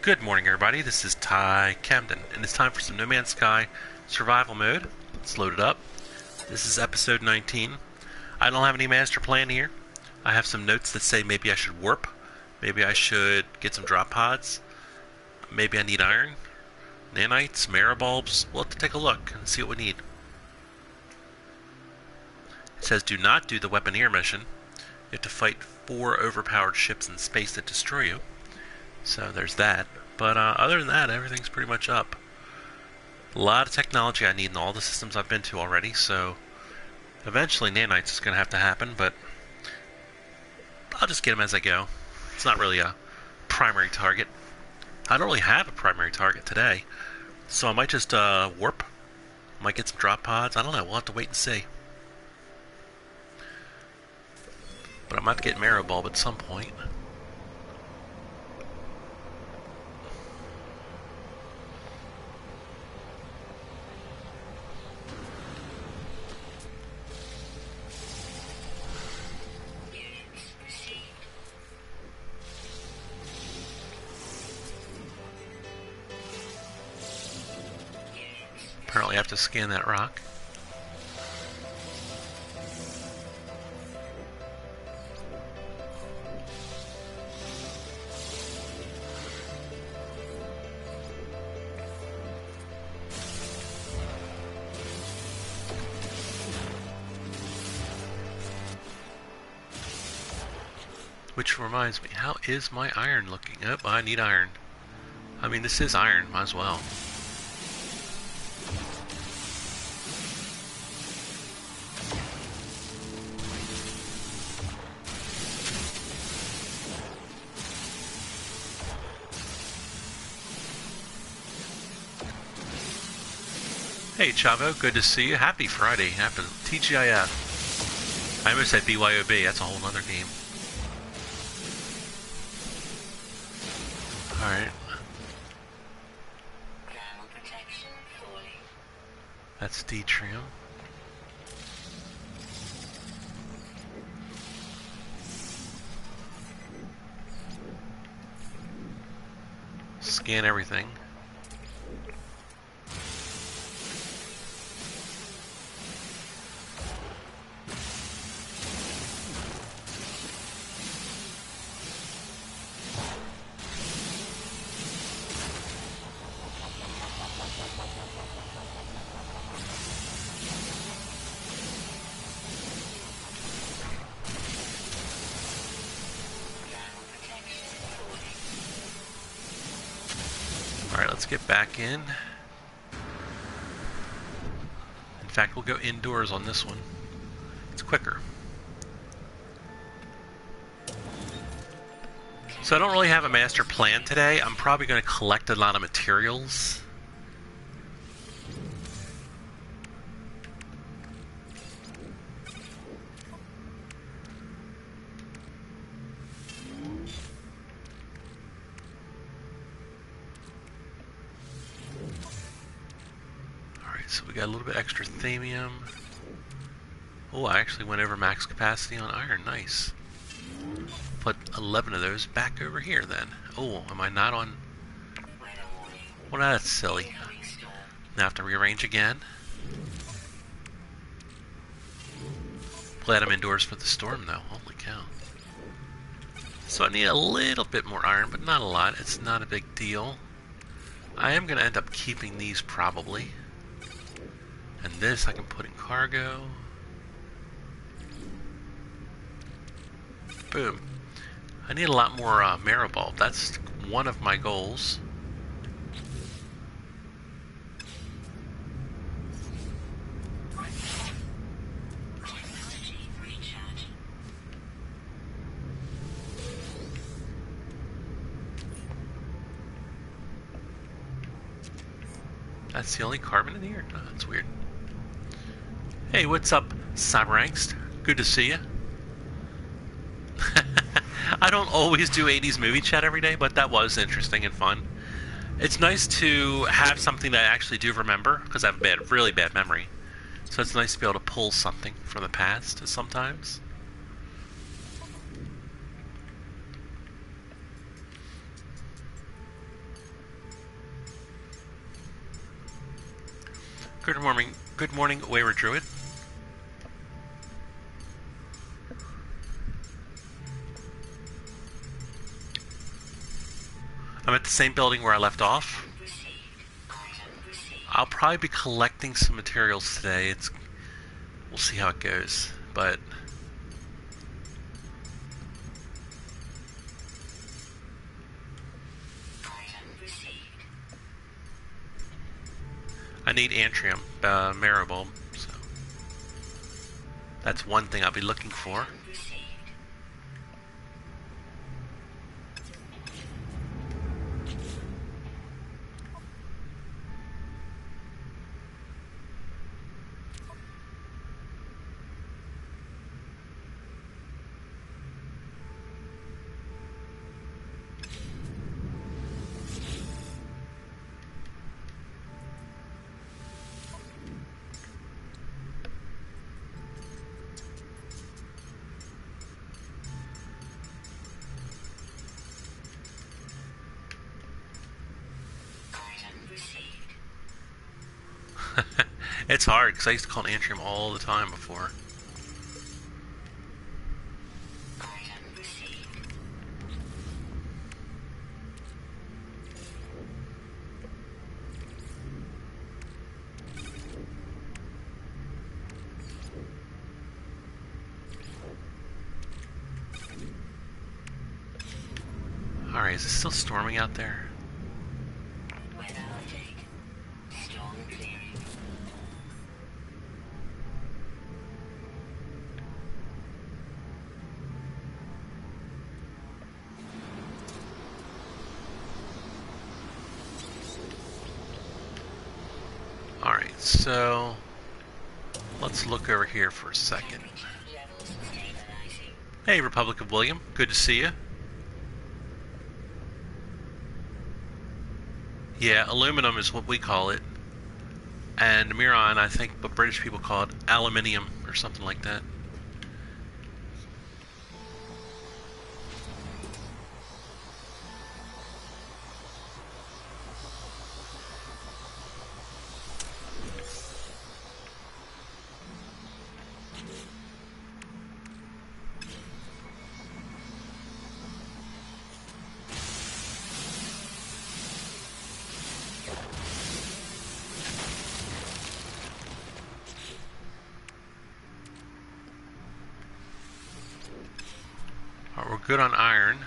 Good morning, everybody. This is Ty Camden, and it's time for some No Man's Sky survival mode. Let's load it up. This is episode 19. I don't have any master plan here. I have some notes that say maybe I should warp. Maybe I should get some drop pods. Maybe I need iron, nanites, marrow bulbs. We'll have to take a look and see what we need. It says do not do the weaponeer mission. You have to fight 4 overpowered ships in space that destroy you. So there's that. But other than that, everything's pretty much up. A lot of technology I need in all the systems I've been to already, so eventually nanites is going to have to happen, but I'll just get them as I go. It's not really a primary target. I don't really have a primary target today, so I might just warp. Might get some drop pods. I don't know. We'll have to wait and see. But I might have to get marrow bulb at some point. Apparently I have to scan that rock. Which reminds me, how is my iron looking? Oh, I need iron. I mean, this is iron, might as well. Hey Chavo, good to see you. Happy Friday. Happy TGIF. I almost said BYOB, that's a whole other game. Alright. That's D-Trim. Scan everything. Alright, let's get back in. In fact, we'll go indoors on this one. It's quicker. So I don't really have a master plan today. I'm probably going to collect a lot of materials. So we got a little bit extra thamium. Oh, I actually went over max capacity on iron. Nice. Put 11 of those back over here then. Oh, am I not on? Well, that's silly. Now I have to rearrange again. Glad I'm indoors for the storm though. Holy cow. So I need a little bit more iron, but not a lot. It's not a big deal. I am going to end up keeping these probably. And this I can put in cargo. Boom. I need a lot more marrow bulb. That's one of my goals. That's the only carbon in here? No, that's weird. Hey, what's up, Cyberangst? Good to see you. I don't always do 80s movie chat every day, but that was interesting and fun. It's nice to have something that I actually do remember, because I have a really bad memory. So it's nice to be able to pull something from the past sometimes. Good morning, Wayward Druid. I'm at the same building where I left off. I'll probably be collecting some materials today. We'll see how it goes, but I need Antrium, Maribulb, so that's one thing I'll be looking for. It's hard, because I used to call it Antrium all the time before. Alright, is it still storming out there? Alright, so let's look over here for a second. Hey, Republic of William, good to see you. Yeah, aluminum is what we call it. And Miron, I think what British people call it aluminium or something like that. Alright, we're good on iron.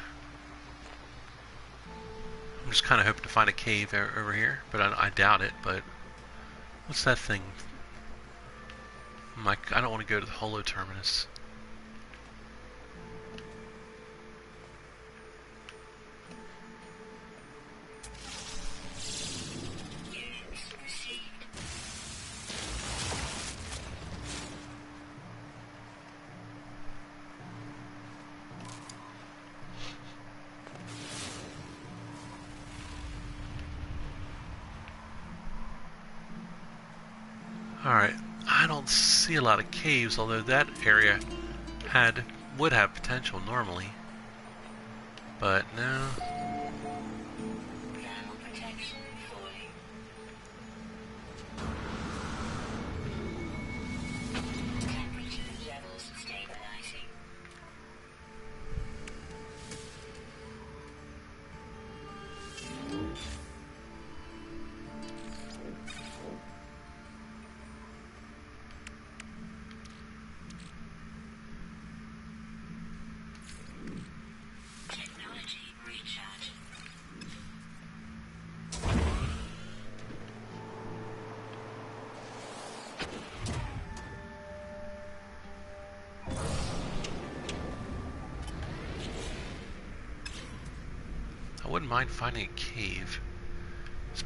I'm just kind of hoping to find a cave over here, but I doubt it. But what's that thing? I don't want to go to the Holo Terminus. Alright, I don't see a lot of caves, although that area would have potential normally. But no. I wouldn't mind finding a cave,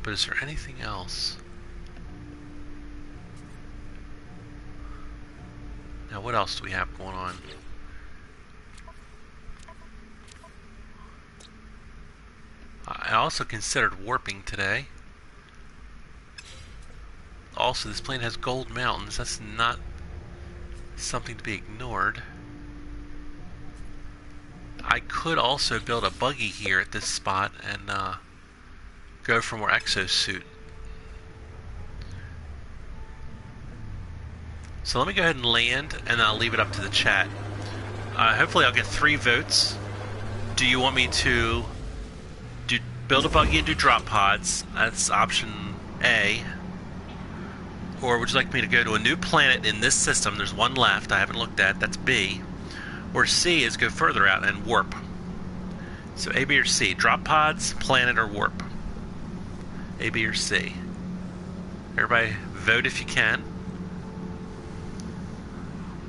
but is there anything else? Now, what else do we have going on? I also considered warping today. Also, this plane has gold mountains. That's not something to be ignored. I could also build a buggy here at this spot and go for more exosuit. So let me go ahead and land, and I'll leave it up to the chat. Hopefully I'll get 3 votes. Do you want me to build a buggy and do drop pods? That's option A. Or would you like me to go to a new planet in this system? There's one left I haven't looked at. That's B. Or C is go further out and warp. So A, B, or C. Drop pods, planet, or warp. A, B, or C. Everybody vote if you can.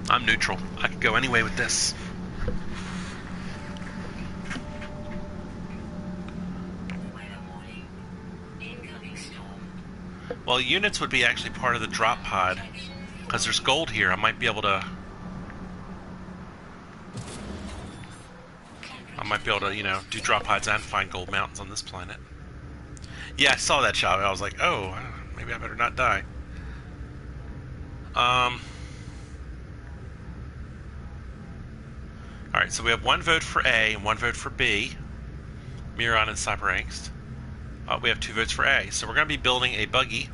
I'm neutral. I could go any way with this. Well, units would be actually part of the drop pod. Because there's gold here, I might be able to... you know, do drop pods and find gold mountains on this planet. Yeah, I saw that shot. I was like, oh, maybe I better not die. Alright, so we have 1 vote for A and 1 vote for B. Miron and Cyber Angst. We have 2 votes for A. So we're going to be building a buggy.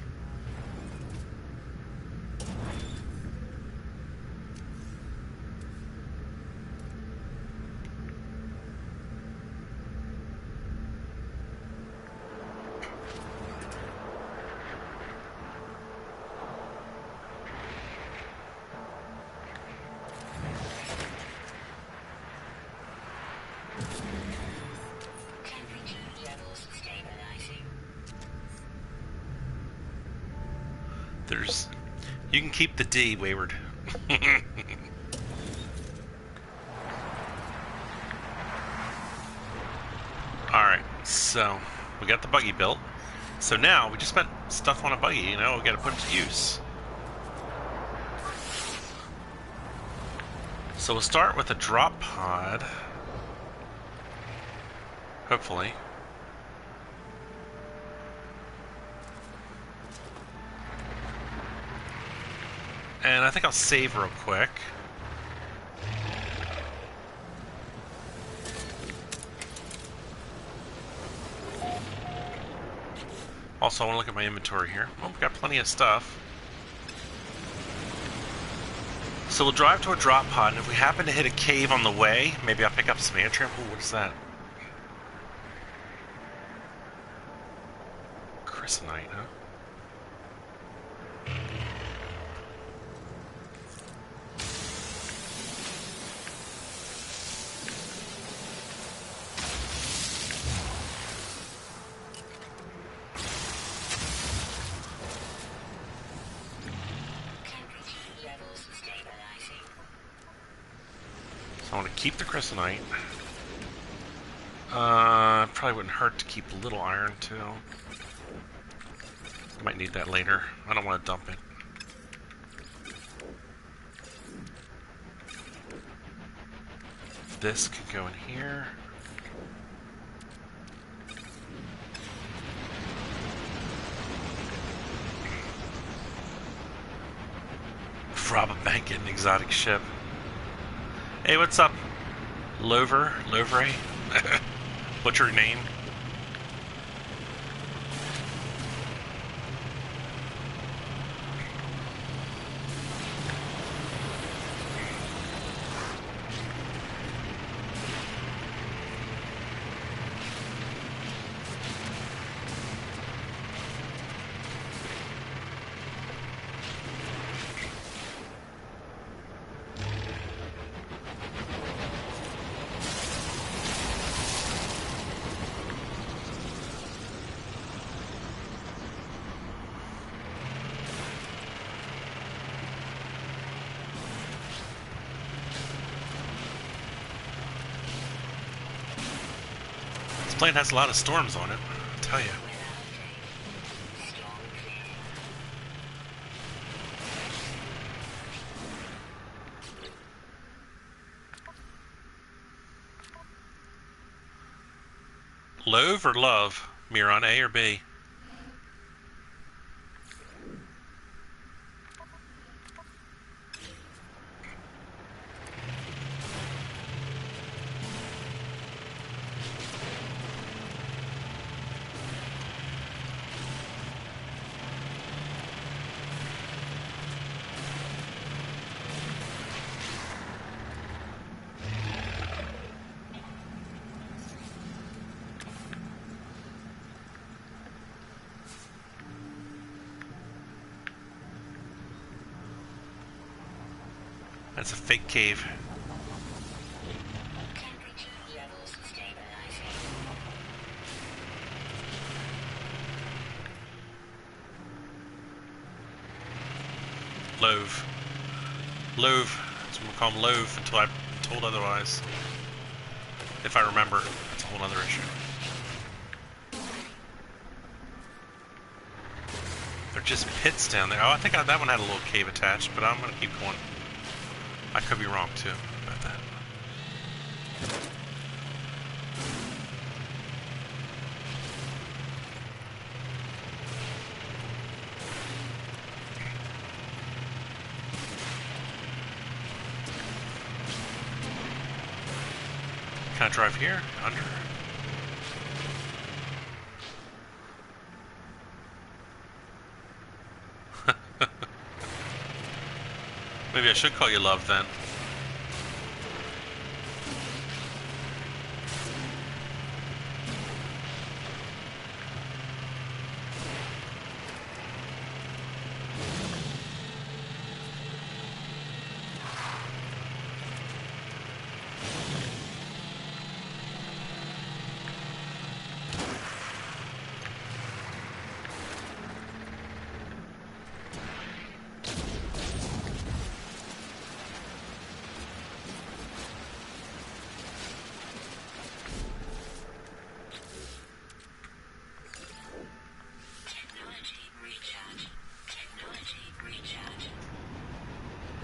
You can keep the D, Wayward. Alright, so we got the buggy built. So now we just spent stuff on a buggy, you know, we gotta put it to use. So we'll start with a drop pod. Hopefully. And I think I'll save real quick. Also, I want to look at my inventory here. Well, we've got plenty of stuff. So we'll drive to a drop pod, and if we happen to hit a cave on the way, maybe I'll pick up some atrium. Ooh, what is that? Chrysonite, huh? I want to keep the chrysonite. Probably wouldn't hurt to keep a little iron too. Might need that later. I don't want to dump it. This could go in here. Rob a bank, get an exotic ship. Hey, what's up? Lovre? What's your name? This plane has a lot of storms on it, I'll tell you. Love or love? Miron, A or B? That's a fake cave. Loave. Loave. That's what we'll call them, Loave, until I'm told otherwise. If I remember. That's a whole other issue. They're just pits down there. Oh, I think that one had a little cave attached, but I'm going to keep going. I could be wrong, too, about that. Can I drive here? Under? Maybe I should call you Love then.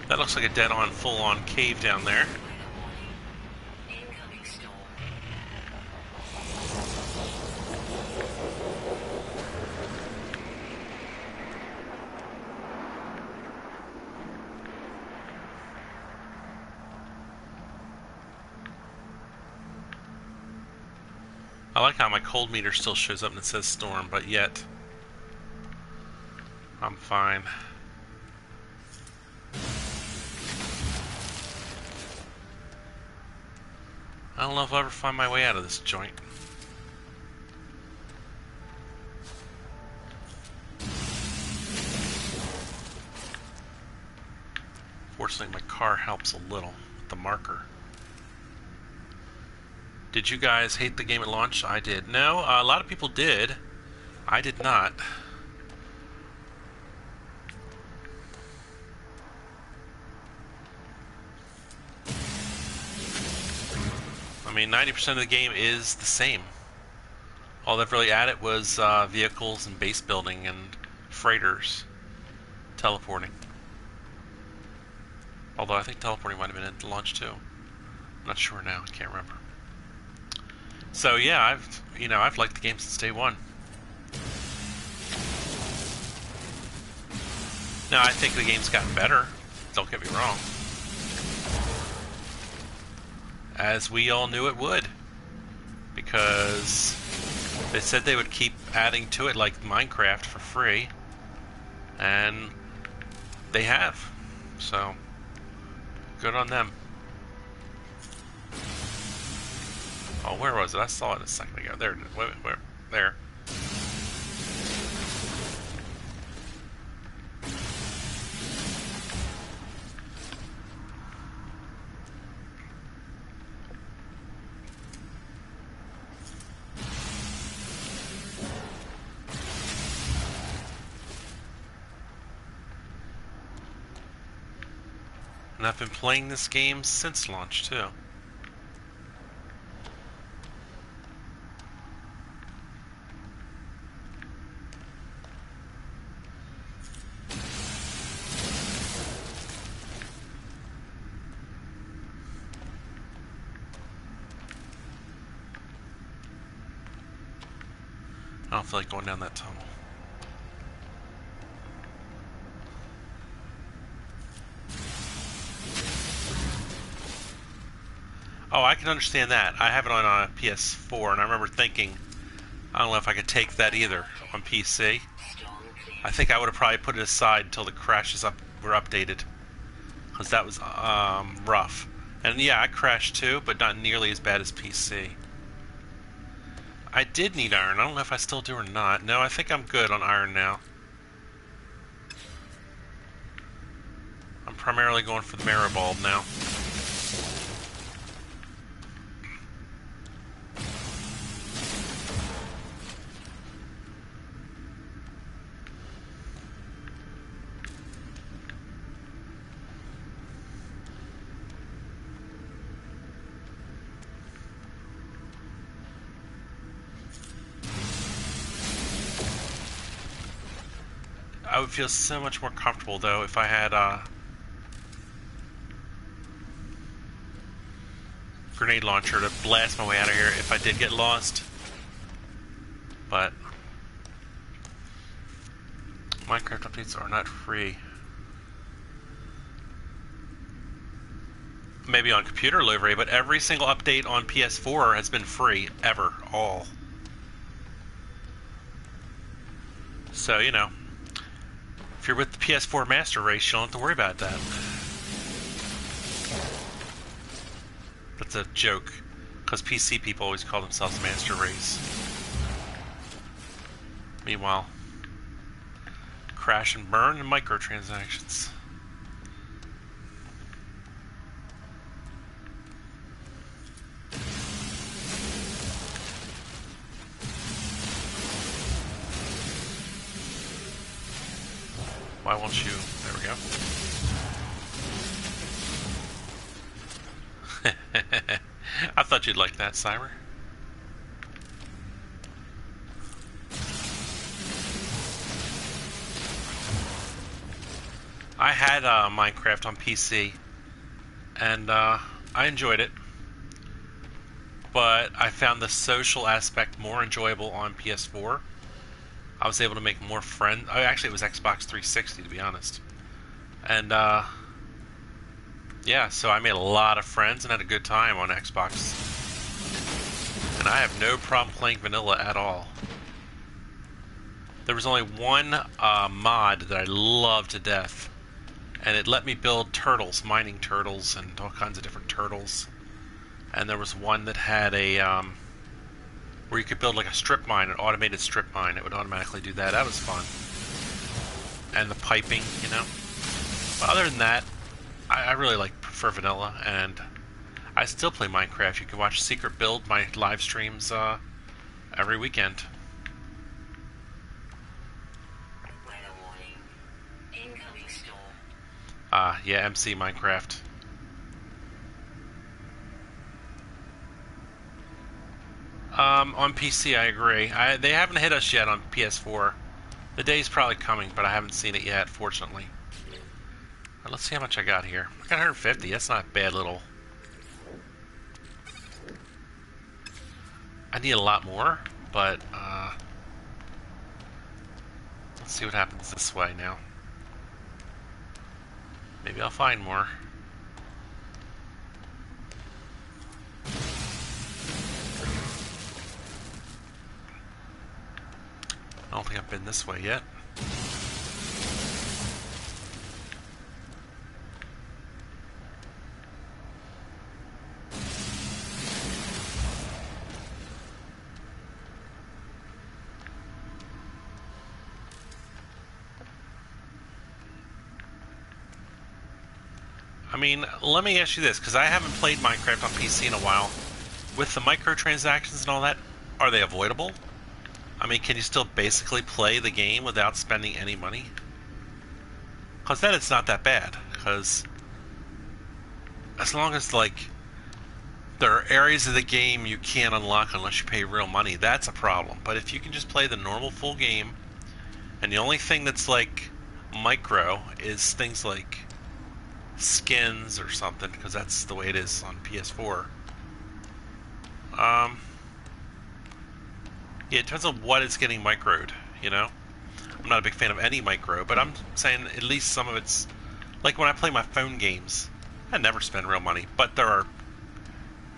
That looks like a dead-on, full-on cave down there. I like how my cold meter still shows up and it says storm, but yet I'm fine. I don't know if I'll ever find my way out of this joint. Fortunately, my car helps a little with the marker. Did you guys hate the game at launch? I did. No, a lot of people did. I did not. I mean, 90% of the game is the same. All they've really added was vehicles and base building and freighters teleporting. Although I think teleporting might have been at the launch too. I'm not sure now. I can't remember. So yeah, I've liked the game since day one. Now I think the game's gotten better. Don't get me wrong. As we all knew it would, because they said they would keep adding to it like Minecraft for free, and they have. So good on them. Oh, where was it? I saw it a second ago. There, where? There. And I've been playing this game since launch, too. I don't feel like going down that tunnel. Oh, I can understand that. I have it on a PS4, and I remember thinking, I don't know if I could take that either on PC. I think I would have probably put it aside until the crashes were updated, because that was rough. And yeah, I crashed too, but not nearly as bad as PC. I did need iron. I don't know if I still do or not. No, I think I'm good on iron now. I'm primarily going for the marrow bulb now. I would feel so much more comfortable, though, if I had grenade launcher to blast my way out of here if I did get lost. But Minecraft updates are not free. Maybe on computer livery, but every single update on PS4 has been free, ever, all. So, you know, if you're with the PS4 Master Race, you don't have to worry about that. That's a joke, because PC people always call themselves Master Race. Meanwhile, crash and burn and microtransactions. Why won't you? There we go. I thought you'd like that, Cyber. I had Minecraft on PC, and I enjoyed it, but I found the social aspect more enjoyable on PS4. I was able to make more friends. Actually, it was Xbox 360, to be honest. And, yeah, so I made a lot of friends and had a good time on Xbox. And I have no problem playing vanilla at all. There was only one mod that I loved to death. And it let me build turtles, mining turtles, and all kinds of different turtles. And there was one that had a, where you could build like a strip mine, an automated strip mine. It would automatically do that. That was fun. And the piping, you know. But other than that, I really prefer vanilla, and I still play Minecraft. You can watch Secret Build, my live streams, every weekend. Weather warning. Incoming storm. Yeah, MC Minecraft. On PC, I agree. They haven't hit us yet on PS4. The day's probably coming, but I haven't seen it yet, fortunately. Right, let's see how much I got here. I got 150. That's not a bad little. I need a lot more, but let's see what happens this way now. Maybe I'll find more. I don't think I've been this way yet. I mean, let me ask you this, because I haven't played Minecraft on PC in a while. With the microtransactions and all that, are they avoidable? I mean, can you still basically play the game without spending any money? Because then it's not that bad. Because as long as, like, there are areas of the game you can't unlock unless you pay real money, that's a problem. But if you can just play the normal full game, and the only thing that's, like, micro is things like skins or something, because that's the way it is on PS4. Yeah, it depends on what is getting microed, you know? I'm not a big fan of any micro, but I'm saying at least some of it's... Like when I play my phone games, I never spend real money, but there are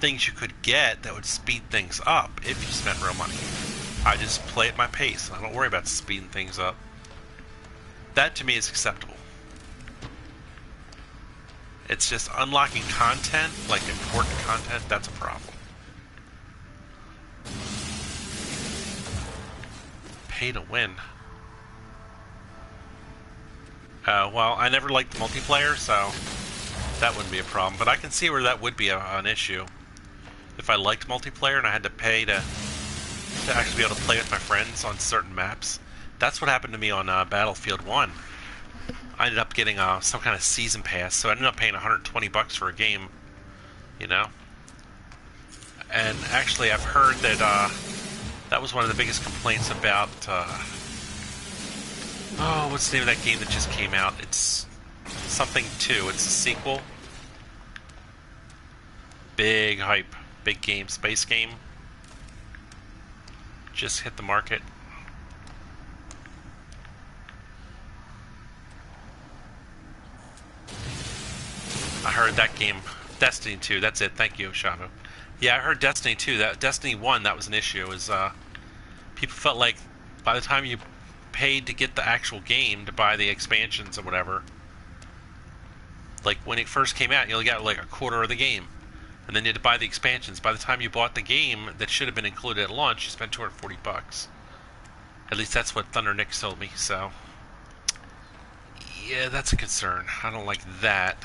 things you could get that would speed things up if you spent real money. I just play at my pace. I don't worry about speeding things up. That to me is acceptable. It's just unlocking content, like important content, that's a problem. Pay to win. Well, I never liked the multiplayer, so that wouldn't be a problem. But I can see where that would be an issue. If I liked multiplayer and I had to pay to actually be able to play with my friends on certain maps. That's what happened to me on Battlefield 1. I ended up getting some kind of season pass, so I ended up paying 120 bucks for a game, you know? And actually, I've heard that that was one of the biggest complaints about... oh, what's the name of that game that just came out? It's something 2. It's a sequel. Big hype. Big game. Space game. Just hit the market. I heard that game, Destiny 2, that's it, thank you, Shavu. Yeah, I heard Destiny 2, that Destiny 1, that was an issue, is people felt like by the time you paid to get the actual game, to buy the expansions or whatever, like when it first came out, you only got like a quarter of the game. And then you had to buy the expansions. By the time you bought the game that should have been included at launch, you spent 240 bucks. At least that's what Thunder Nick told me, so... yeah, that's a concern. I don't like that.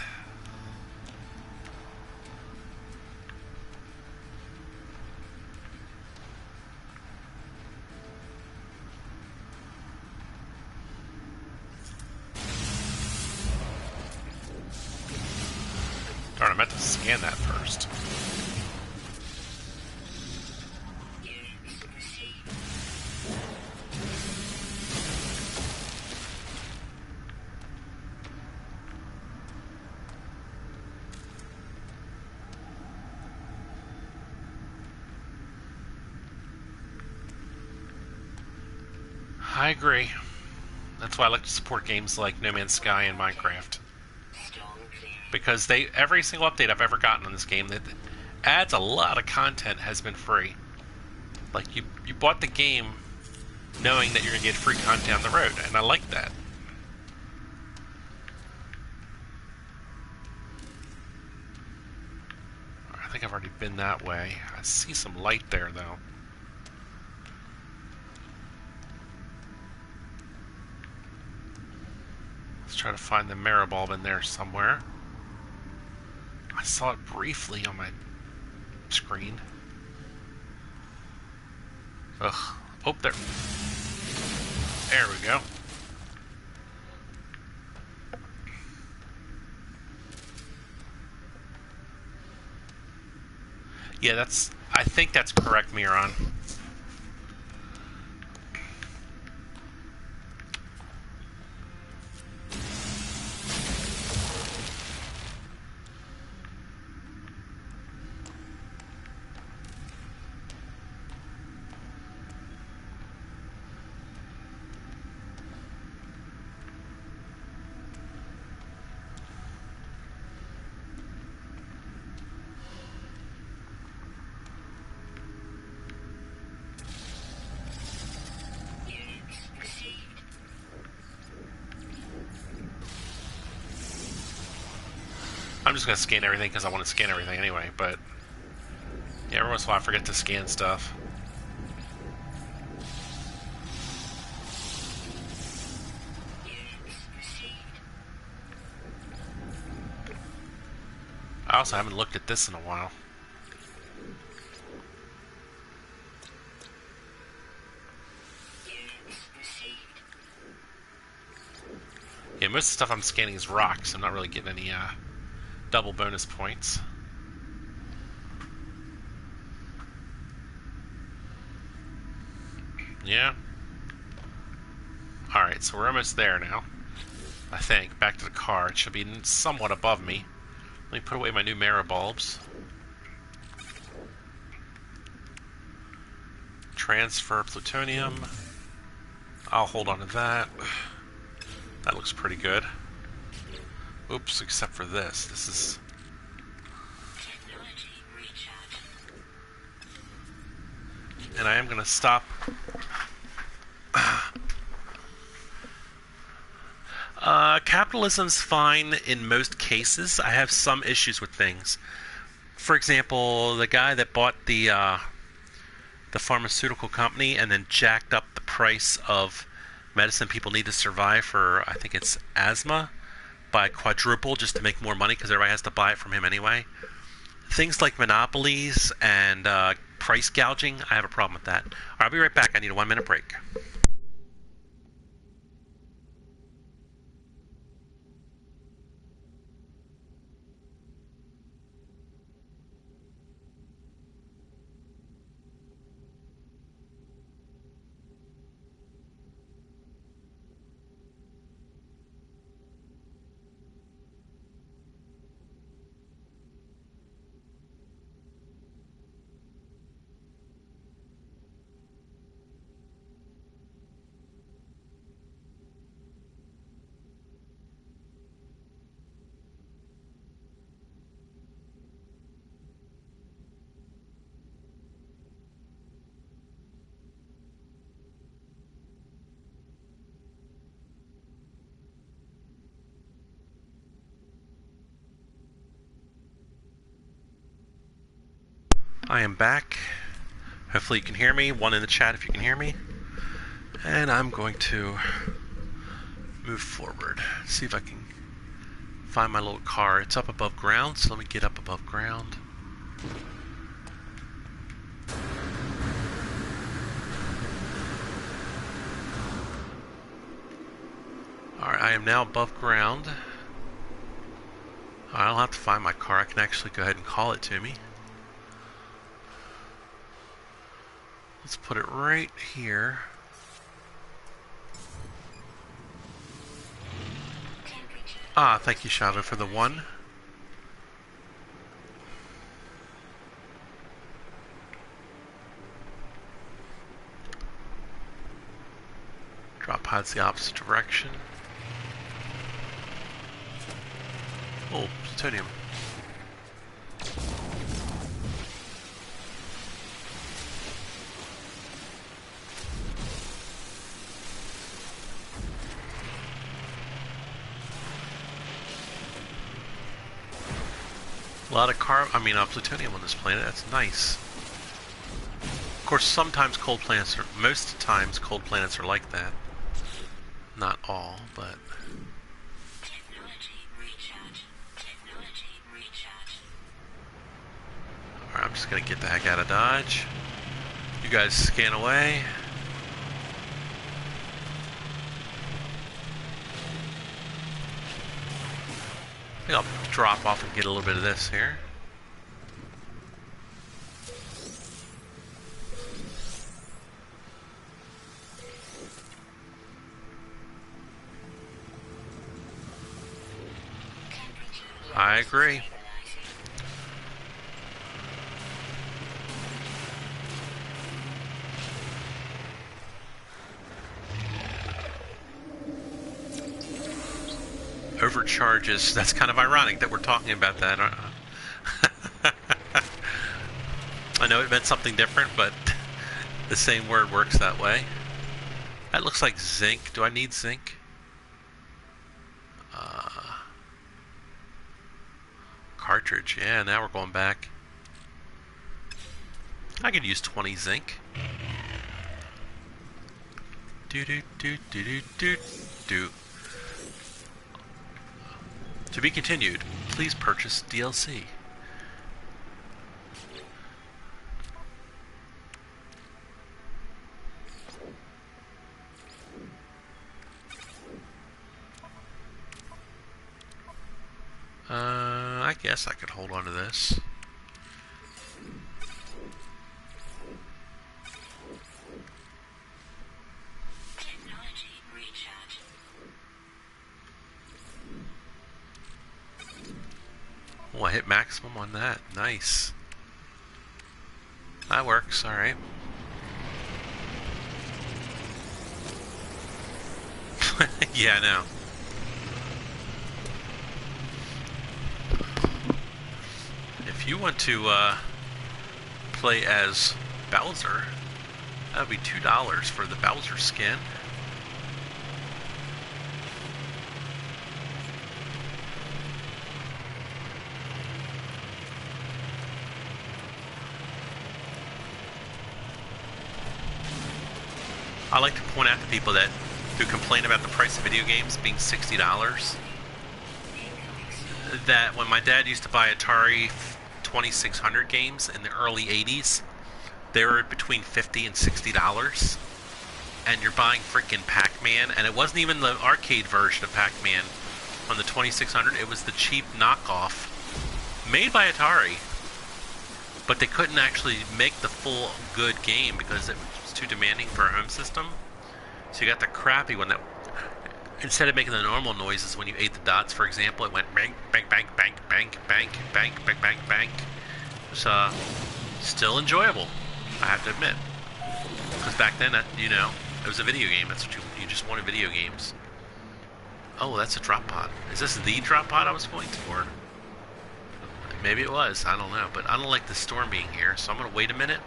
Darn, I meant to scan that first. I agree. That's why I like to support games like No Man's Sky and Minecraft. Because every single update I've ever gotten on this game that adds a lot of content has been free. Like, you bought the game knowing that you're going to get free content on the road, and I like that. I think I've already been that way. I see some light there, though. Let's try to find the marrow bulb in there somewhere. I saw it briefly on my screen. Ugh. Oh, there. There we go. Yeah, I think that's correct, Miron. I'm just going to scan everything because I want to scan everything anyway, but yeah, every once in a while I forget to scan stuff. I also haven't looked at this in a while. Yeah, most of the stuff I'm scanning is rocks. I'm not really getting any double bonus points. Yeah. Alright, so we're almost there now. I think. Back to the car. It should be somewhat above me. Let me put away my new marrow bulbs. Transfer plutonium. I'll hold on to that. That looks pretty good. Oops, except for this. This is... and I am going to stop... capitalism's fine in most cases. I have some issues with things. For example, the guy that bought the pharmaceutical company and then jacked up the price of medicine people need to survive for, I think it's asthma, by quadruple just to make more money because everybody has to buy it from him anyway. Things like monopolies and price gouging, I have a problem with that. All right, I'll be right back. I need a 1 minute break. I am back. Hopefully you can hear me. One in the chat if you can hear me. And I'm going to move forward. See if I can find my little car. It's up above ground, so let me get up above ground. Alright, I am now above ground. I don't have to find my car. I can actually go ahead and call it to me. Let's put it right here. Ah, thank you, Shadow, for the 1. Drop pods the opposite direction. Oh, plutonium. A lot of plutonium on this planet. That's nice. Of course, sometimes cold planets most times cold planets are like that. Not all, but. Alright, I'm just gonna get the heck out of Dodge. You guys scan away. I think I'll drop off and get a little bit of this here. I agree. Overcharges. That's kind of ironic that we're talking about that. I know it meant something different, but the same word works that way. That looks like zinc. Do I need zinc? Cartridge. Yeah, now we're going back. I could use 20 zinc. Do. To be continued, please purchase DLC. I guess I could hold on to this. Oh, I hit maximum on that. Nice. That works, alright. Yeah, I know. If you want to play as Bowser, that would be $2 for the Bowser skin. I like to point out to people that who complain about the price of video games being $60. That when my dad used to buy Atari 2600 games in the early 80s, they were between $50 and $60. And you're buying freaking Pac-Man, and it wasn't even the arcade version of Pac-Man on the 2600. It was the cheap knockoff made by Atari, but they couldn't actually make the full good game because it was too demanding for a home system. So you got the crappy one that, instead of making the normal noises when you ate the dots, for example, it went bang, bang, bang, bang, bang, bang, bang, bang, bang, bang. It was still enjoyable, I have to admit, because back then, you know, it was a video game. That's what you just wanted, video games. Oh, that's a drop pod. Is this the drop pod I was going for? Maybe it was. I don't know. But I don't like the storm being here, so I'm going to wait a minute.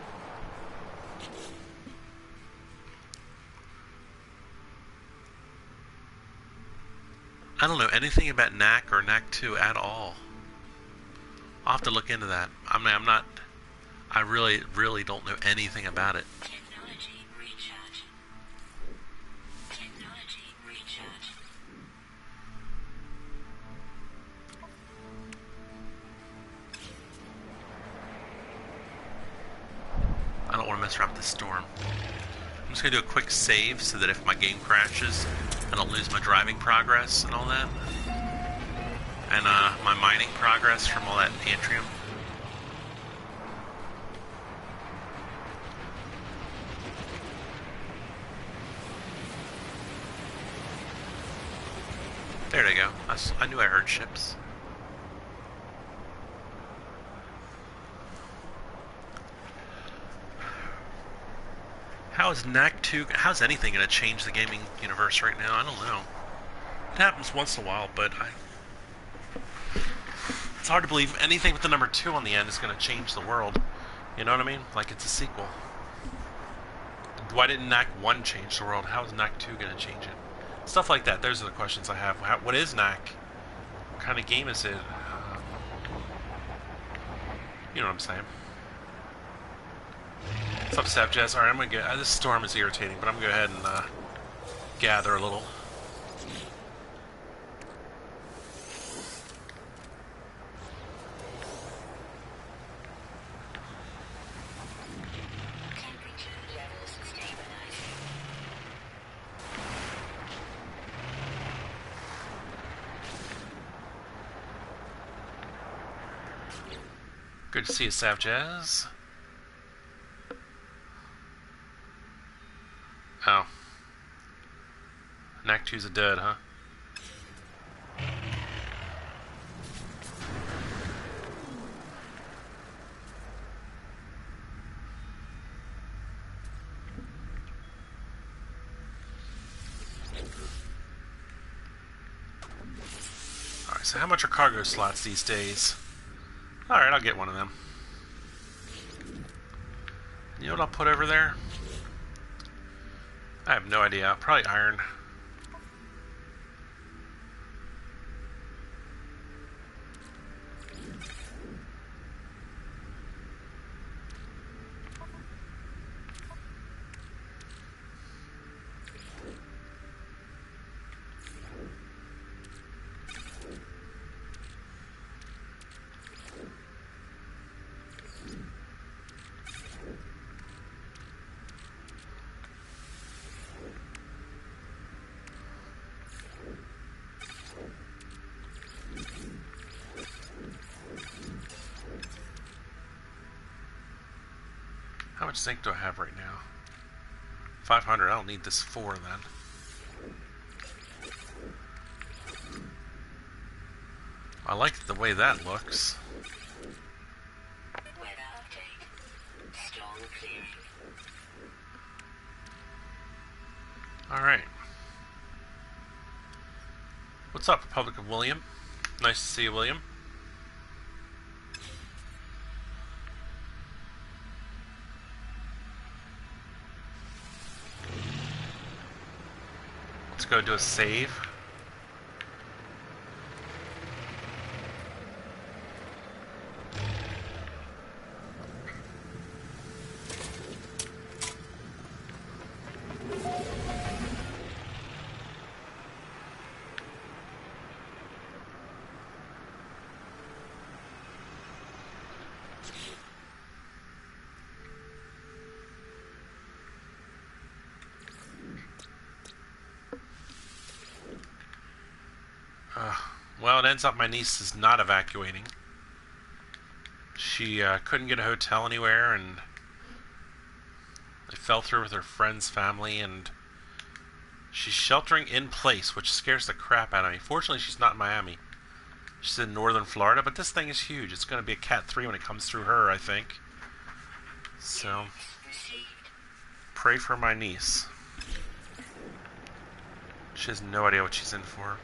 I don't know anything about NAC or NAC 2 at all. I'll have to look into that. I mean, I really don't know anything about it. I don't want to mess around with this storm. I'm just going to do a quick save so that if my game crashes, I don't lose my driving progress and all that. And my mining progress from all that Antrium. There they go. I knew I heard ships. How is NAC 2, how's anything going to change the gaming universe right now? I don't know. It happens once in a while, but it's hard to believe anything with the number 2 on the end is going to change the world. You know what I mean? Like it's a sequel. Why didn't NAC 1 change the world? How is NAC 2 going to change it? Stuff like that. Those are the questions I have. What is NAC? What kind of game is it? You know what I'm saying. What's up, Sav Jazz? Alright, I'm gonna get. This storm is irritating, but I'm gonna go ahead and gather a little. Good to see you, Sav Jazz. Oh. NAC 2's a dud, huh? Alright, so how much are cargo slots these days? Alright, I'll get one of them. You know what I'll put over there? I have no idea. Probably iron. How much zinc do I have right now? 500. I don't need this 4 then. I like the way that looks. Weather update. Storm clearing. Alright. What's up, Republic of William? Nice to see you, William. Let's go do a save. Well, it ends up my niece is not evacuating. She couldn't get a hotel anywhere, and they fell through with her friend's family, and she's sheltering in place, which scares the crap out of me. Fortunately, she's not in Miami. She's in northern Florida, but this thing is huge. It's going to be a Cat 3 when it comes through her, I think. So, pray for my niece. She has no idea what she's in for.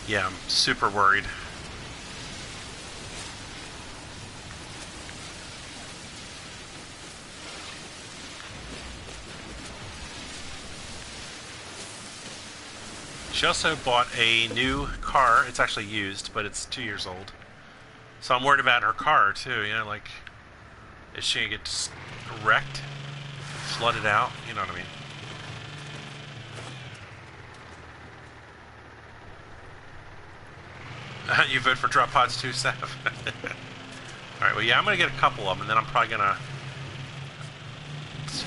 Yeah, I'm super worried. She also bought a new car. It's actually used, but it's 2 years old. So I'm worried about her car, too. You know, like, is she going to get wrecked? Flooded out? You know what I mean? You vote for drop pods too, Seth? Alright, well, yeah, I'm going to get a couple of them, and then I'm probably going to...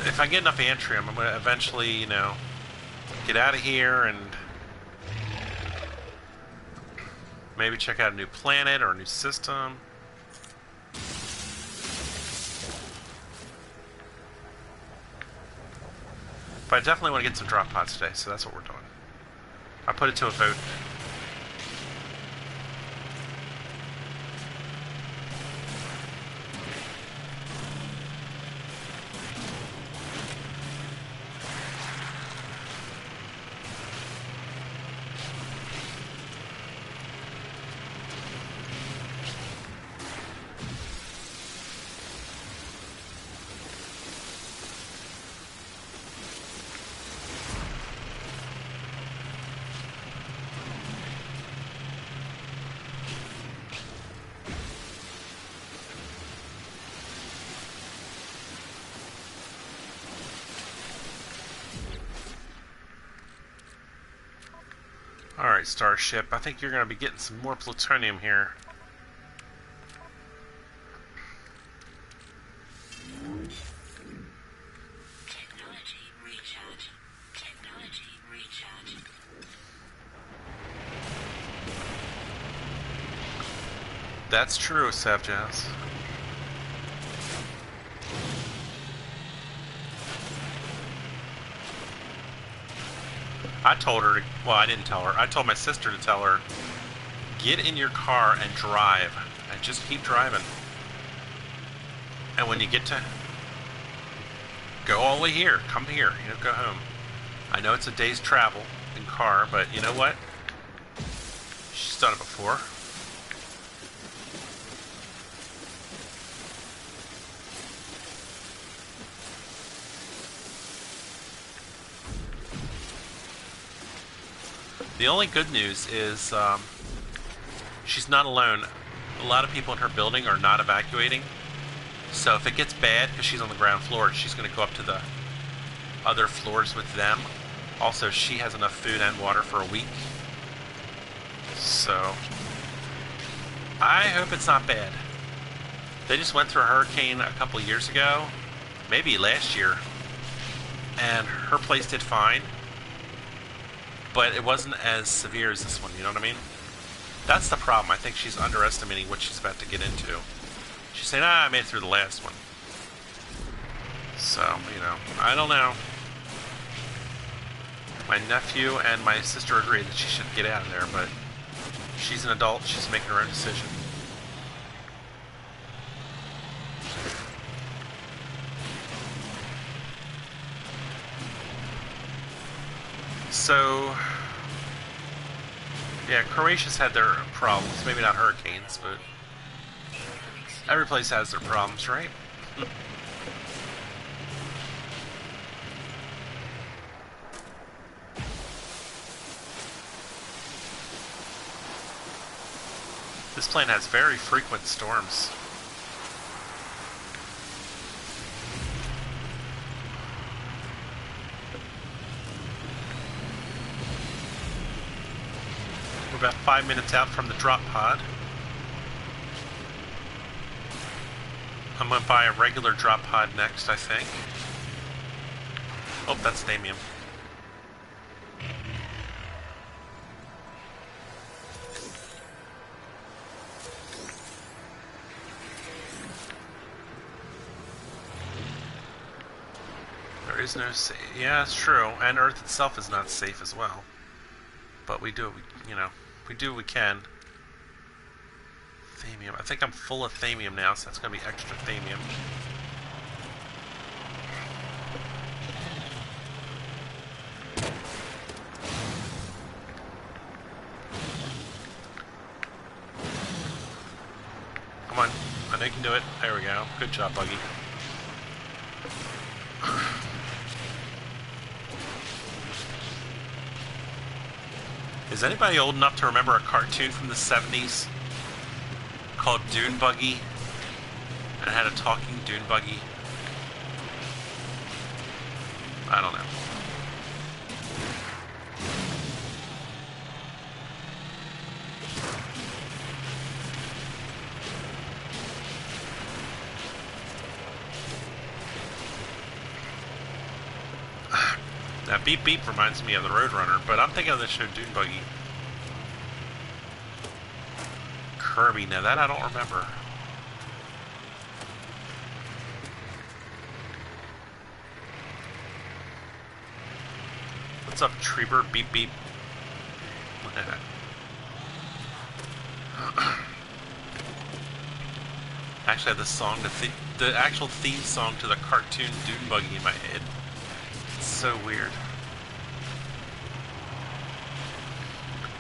If I get enough Antrium, I'm going to eventually, you know, get out of here and maybe check out a new planet or a new system. But I definitely want to get some drop pods today, so that's what we're doing. I put it to a vote. Alright, Starship. I think you're going to be getting some more plutonium here. Technology recharge. Technology recharge. That's true, Savjaz. I told her to, well, I didn't tell her. I told my sister to tell her, get in your car and drive. And just keep driving. And when you get to, go all the way here. Come here. You know, go home. I know it's a day's travel in car, but you know what? She's done it before. The only good news is she's not alone. A lot of people in her building are not evacuating. So if it gets bad, because she's on the ground floor, she's going to go up to the other floors with them. Also, she has enough food and water for a week. So I hope it's not bad. They just went through a hurricane a couple of years ago, maybe last year, and her place did fine. But it wasn't as severe as this one, you know what I mean? That's the problem. I think she's underestimating what she's about to get into. She's saying, I made it through the last one. So, you know, I don't know. My nephew and my sister agree that she should get out of there, but she's an adult. She's making her own decision. So, yeah, Croatia's had their problems. Maybe not hurricanes, but every place has their problems, right? This plane has very frequent storms. We're about 5 minutes out from the drop pod. I'm going to buy a regular drop pod next, I think. Oh, that's Damium. There is no safe. Yeah, it's true. And Earth itself is not safe as well. But we do, you know, we do what we can. Thamium. I think I'm full of thamium now, so that's going to be extra thamium. Come on. I know you can do it. There we go. Good job, Buggy. Is anybody old enough to remember a cartoon from the 70s called Dune Buggy? And it had a talking Dune Buggy? I don't know. That beep beep reminds me of the Roadrunner, but I'm thinking of the show Dune Buggy. Kirby, now that I don't remember. What's up, Treeber? Beep beep. Look at that. Actually, I have the song, the actual theme song to the cartoon Dune Buggy in my head. It's so weird.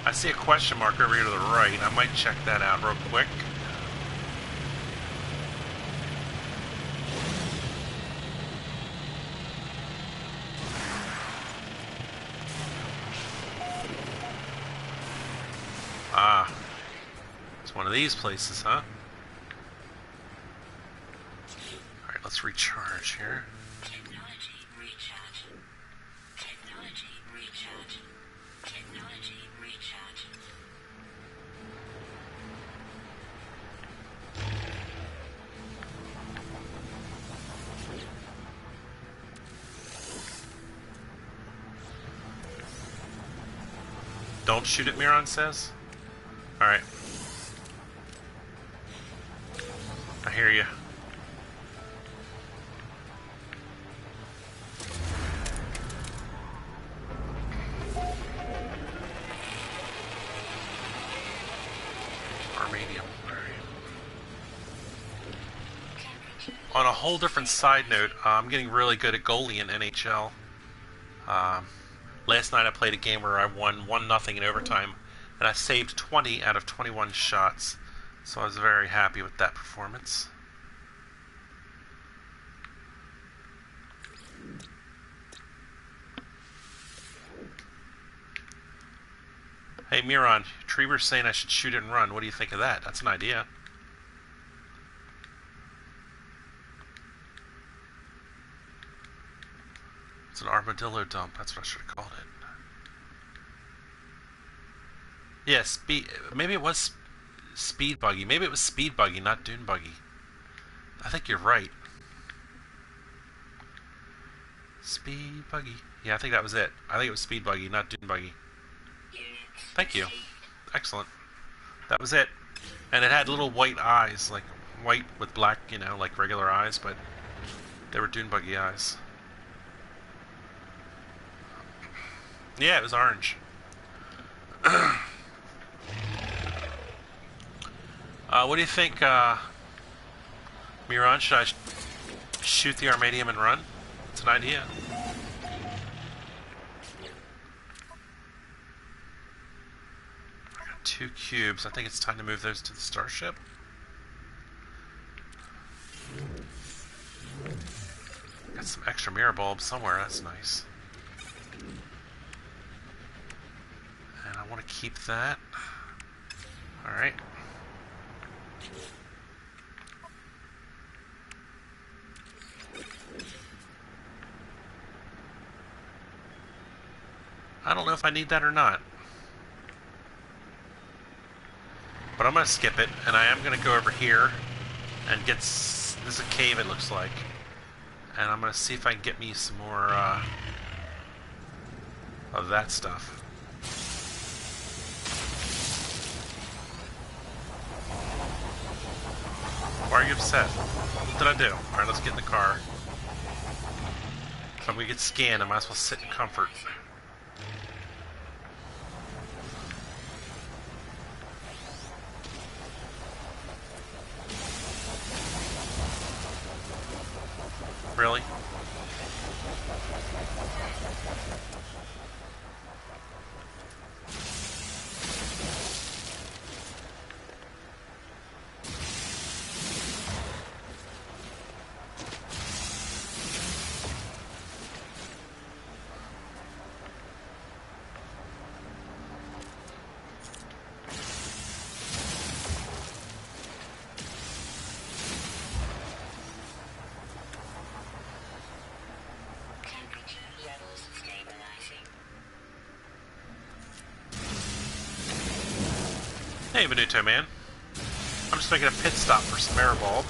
I see a question mark over here to the right. I might check that out real quick. Ah. It's one of these places, huh? Alright, let's recharge here. Technology recharge. Technology recharge. Technology recharge. Don't shoot it, Miron says. Alright. I hear you. Armenium. On a whole different side note, I'm getting really good at goalie in NHL. Last night I played a game where I won 1-0 in overtime, and I saved 20 out of 21 shots. So I was very happy with that performance. Hey Miron, Treeber's saying I should shoot it and run. What do you think of that? That's an idea. It's an armadillo dump. That's what I should have called it. Yeah, maybe it was speed buggy. Maybe it was speed buggy, not dune buggy. I think you're right. Speed buggy. Yeah, I think that was it. I think it was speed buggy, not dune buggy. Thank you. Excellent. That was it. And it had little white eyes, like white with black, you know, like regular eyes, but they were dune buggy eyes. Yeah, it was orange. What do you think, Miran? Should I shoot the Armadium and run? It's an idea. I got 2 cubes. I think it's time to move those to the starship. Got some extra mirror bulbs somewhere. That's nice. And I want to keep that. Alright. I don't know if I need that or not. But I'm going to skip it, and I am going to go over here and get... This is a cave, it looks like. And I'm going to see if I can get me some more of that stuff. Why are you upset? What did I do? Alright, let's get in the car. If I'm going to get scanned, I might as well sit in comfort. Really? Hey, Venuto man. I'm just making a pit stop for some air bulb.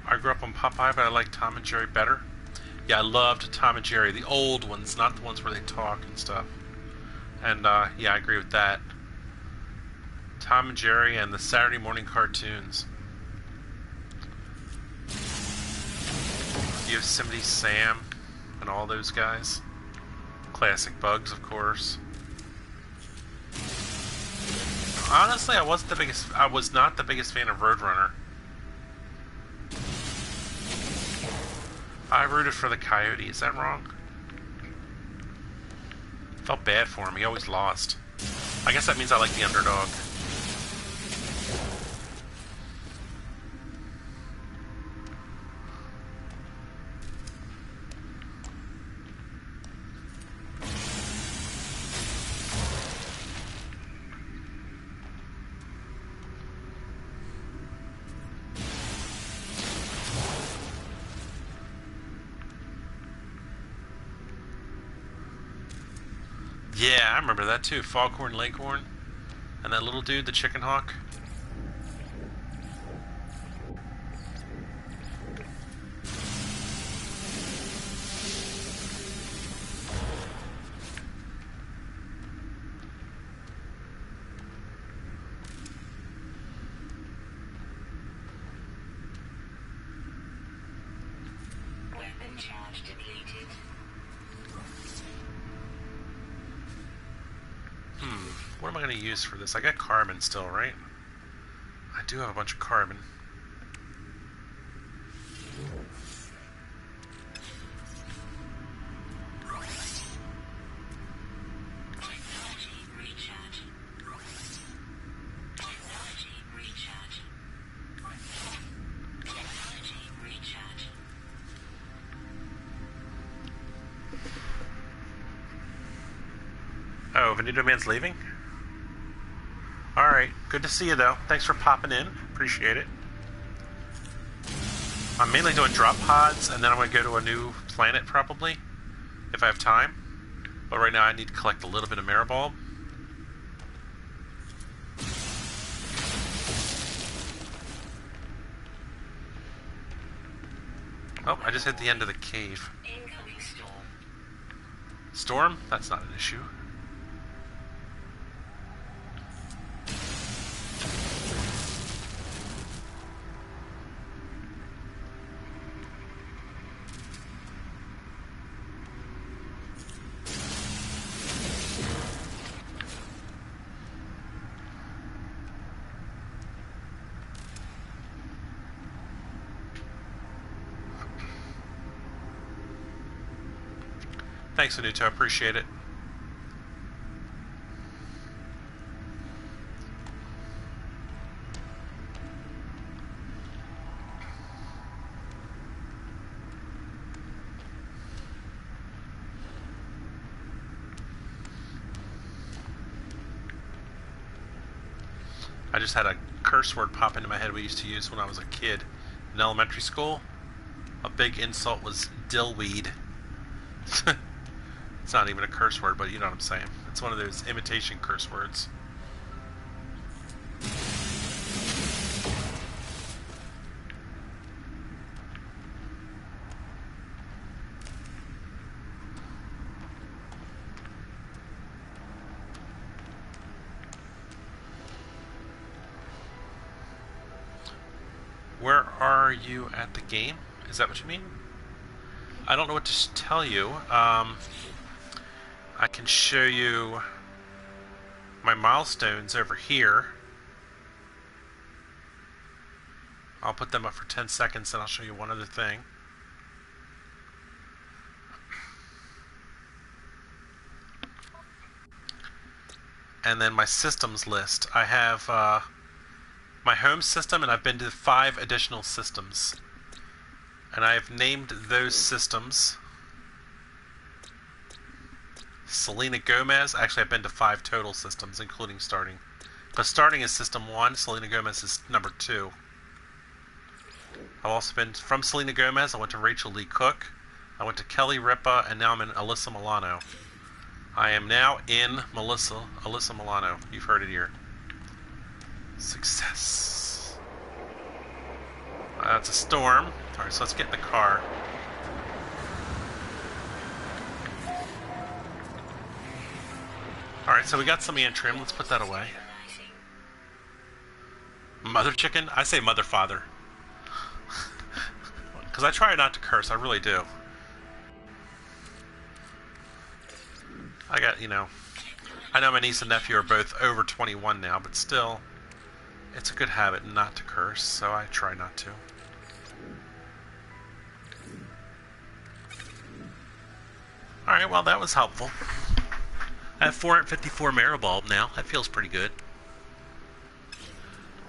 I grew up on Popeye, but I like Tom and Jerry better. Yeah, I loved Tom and Jerry, the old ones, not the ones where they talk and stuff. And, yeah, I agree with that. Tom and Jerry and the Saturday morning cartoons. Yosemite Sam and all those guys. Classic Bugs, of course. Honestly, I was not the biggest fan of Roadrunner. I rooted for the Coyote. Is that wrong? Felt bad for him. He always lost. I guess that means I like the underdog. Yeah, I remember that too. Foghorn Leghorn. And that little dude, the chicken hawk. Weapon charge depleted. What am I going to use for this? I got carbon still, right? I do have a bunch of carbon. Technology recharge. Technology recharge. Technology recharge. Oh, Venuto Man's leaving? Alright, good to see you though. Thanks for popping in. Appreciate it. I'm mainly doing drop pods, and then I'm going to go to a new planet probably. if I have time. But right now I need to collect a little bit of Maribulb. Oh, I just hit the end of the cave. Incoming storm. Storm? That's not an issue. Thanks, Anuto. Appreciate it. I just had a curse word pop into my head we used to use when I was a kid in elementary school. A big insult was dillweed. It's not even a curse word, but you know what I'm saying. It's one of those imitation curse words. Where are you at the game? Is that what you mean? I don't know what to tell you. I can show you my milestones over here. I'll put them up for 10 seconds and I'll show you one other thing. And then my systems list. I have my home system, and I've been to 5 additional systems. And I've named those systems Selena Gomez. Actually, I've been to 5 total systems, including starting. Because starting is system 1, Selena Gomez is number 2. I've also been from Selena Gomez. I went to Rachel Lee Cook. I went to Kelly Ripa, and now I'm in Alyssa Milano. I am now in Alyssa Milano. You've heard it here. Success. That's a storm. Alright, so let's get in the car. Alright, so we got some Antrim. Let's put that away. Mother chicken? I say mother father. Because I try not to curse, I really do. I got, you know, I know my niece and nephew are both over 21 now, but still, it's a good habit not to curse, so I try not to. Alright, well that was helpful. I have 454 Maribulb now. That feels pretty good.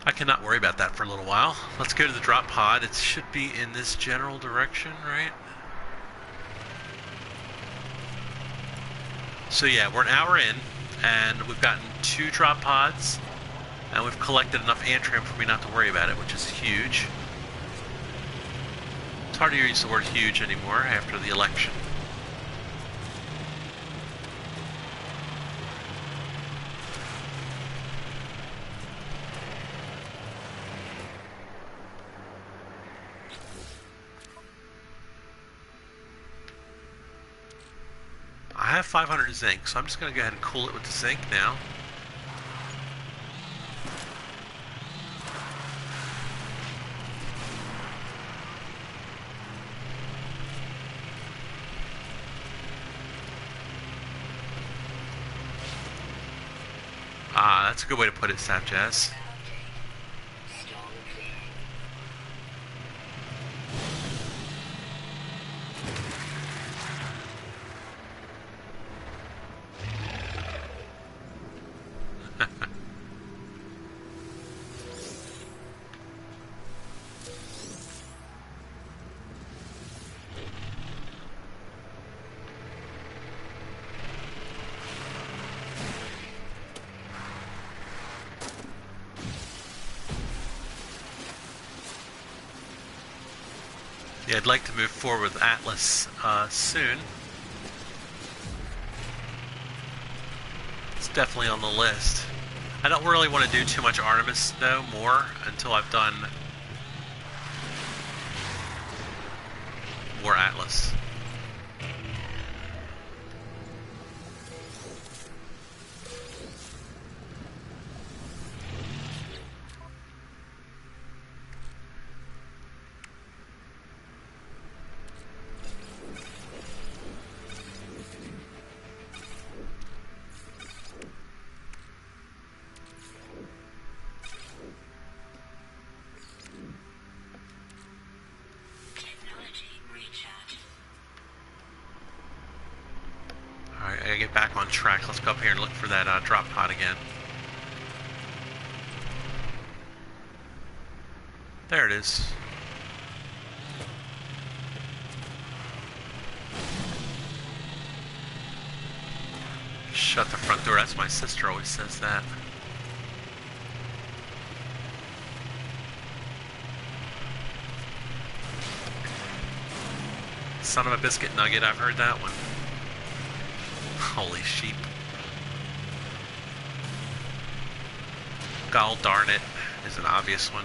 I cannot worry about that for a little while. Let's go to the drop pod. It should be in this general direction, right? So yeah, we're an hour in, and we've gotten 2 drop pods, and we've collected enough Antrim for me not to worry about it, which is huge. It's hard to use the word huge anymore after the election. I have 500 zinc, so I'm just going to go ahead and cool it with the zinc now. Ah, that's a good way to put it, Sapjazz. Yeah, I'd like to move forward with Atlas soon. definitely on the list. I don't really want to do too much Artemis, though, more until I've done more Atlas. Alright, I gotta get back on track. Let's go up here and look for that drop pod again. There it is. Shut the front door. That's my sister always says that. Son of a biscuit nugget, I've heard that one. Holy sheep. Gall darn it is an obvious one.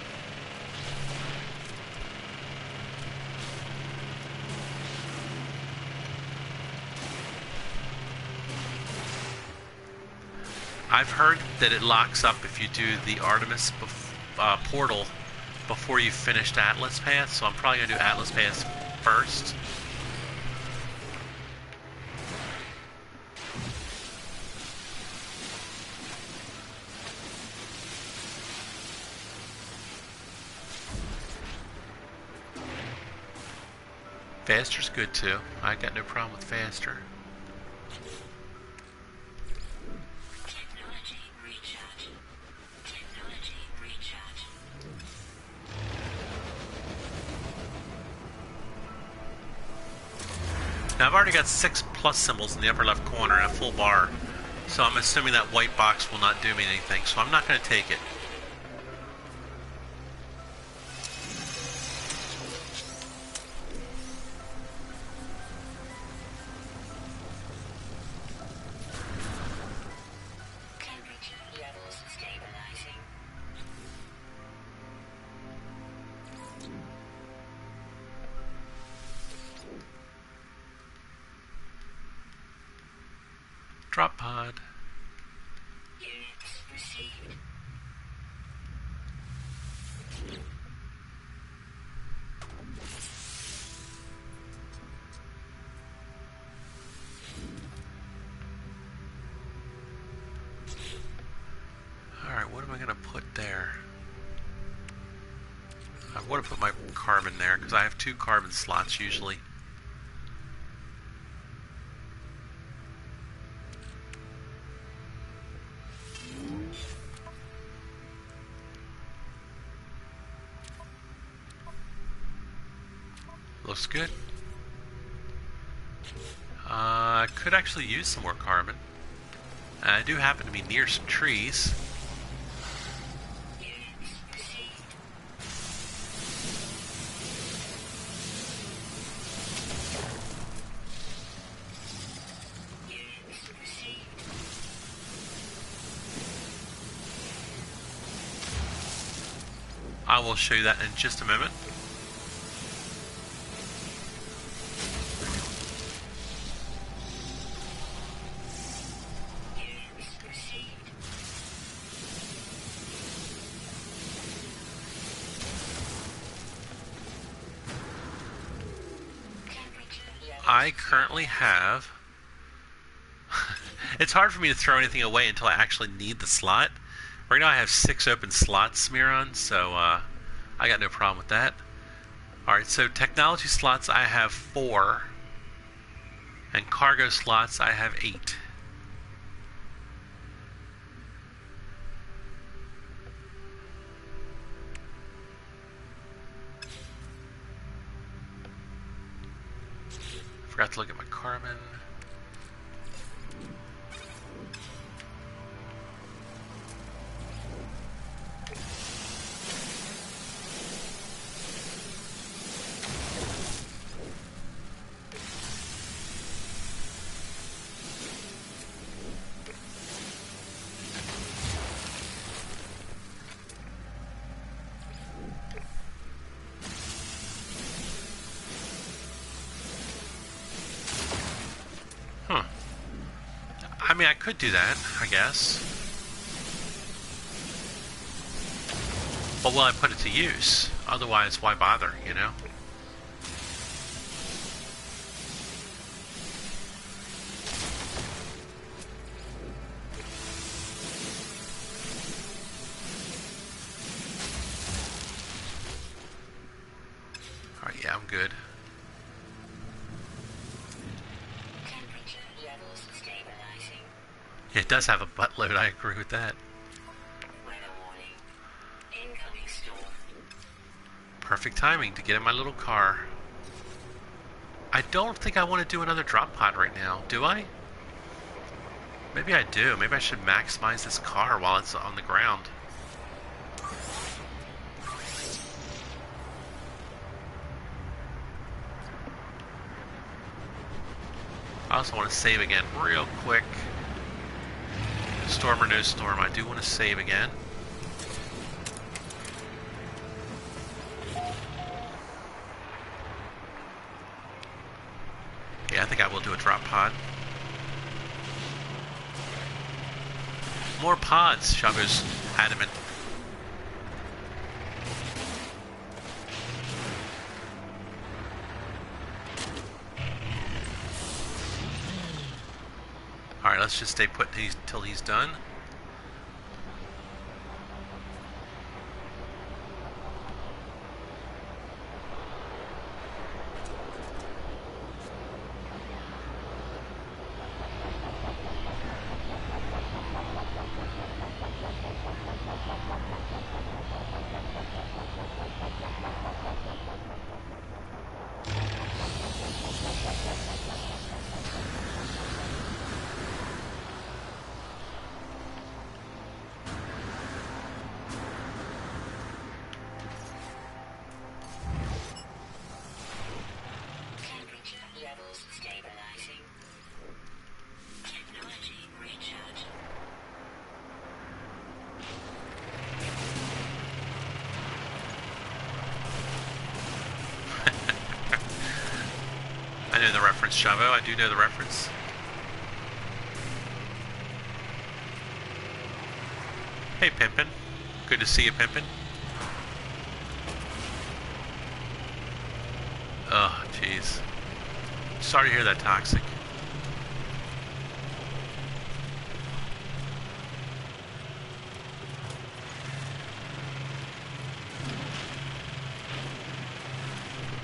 I've heard that it locks up if you do the Artemis portal before you finished Atlas Path, so I'm probably going to do Atlas Path first. Faster's good too. I got no problem with faster. Technology recharge. Technology recharge. Now I've already got 6 plus symbols in the upper left corner and a full bar, so I'm assuming that white box will not do me anything, so I'm not going to take it. Temperature levels stabilizing. Drop pod. Units received. Alright, what am I going to put there? I want to put my carbon there, because I have 2 carbon slots usually. Looks good. I could actually use some more carbon. I do happen to be near some trees. Units received. Units received. I will show you that in just a moment. Units received. Temperature levels. I currently have... It's hard for me to throw anything away until I actually need the slot. Right now I have 6 open slots, Smiron, so I got no problem with that. Alright, so technology slots I have 4. And cargo slots I have 8. Forgot to look at my carbon. mean, I could do that, I guess. But will I put it to use? Otherwise, why bother, you know? Alright, yeah, I'm good. Temperature levels stabilizing. It does have a buttload, I agree with that. Weather warning. Incoming storm. Perfect timing to get in my little car. I don't think I want to do another drop pod right now, do I? Maybe I do. Maybe I should maximize this car while it's on the ground. I also want to save again real quick. Storm or no storm, I do want to save again. Yeah, I think I will do a drop pod. More pods, Shago's adamant. Alright, let's just stay put till he's done. Temperature levels stabilizing. Technology recharge. I know the reference, Chavo. I do know the reference. Hey, Pimpin'. Good to see you, Pimpin'. Oh, jeez. Sorry to hear that, Toxic.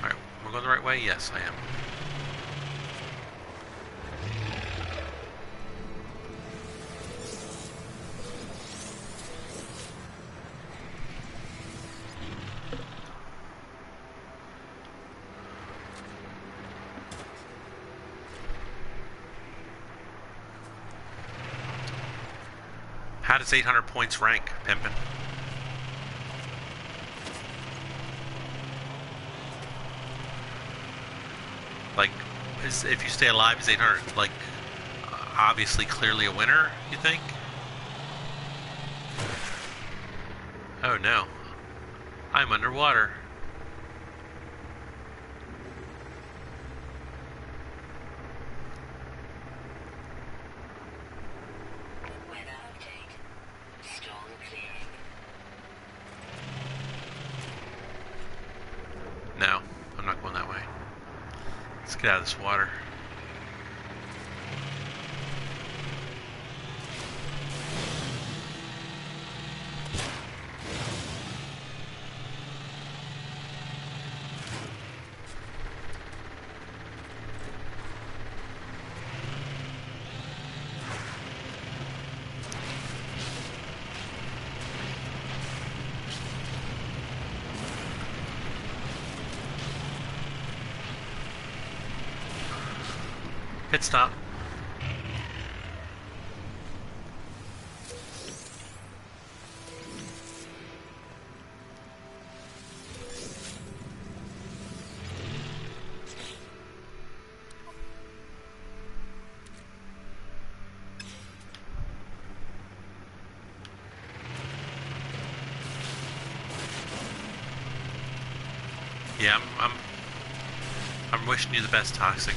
Alright, we're going the right way? Yes, I am. How does 800 points rank, Pimpin'? Like, if you stay alive, is 800, like, obviously clearly a winner, you think? Oh no. I'm underwater. Weather update. Storm clearing. No, I'm not going that way. Let's get out of this water. Pit stop. Yeah, I'm wishing you the best, Toxic.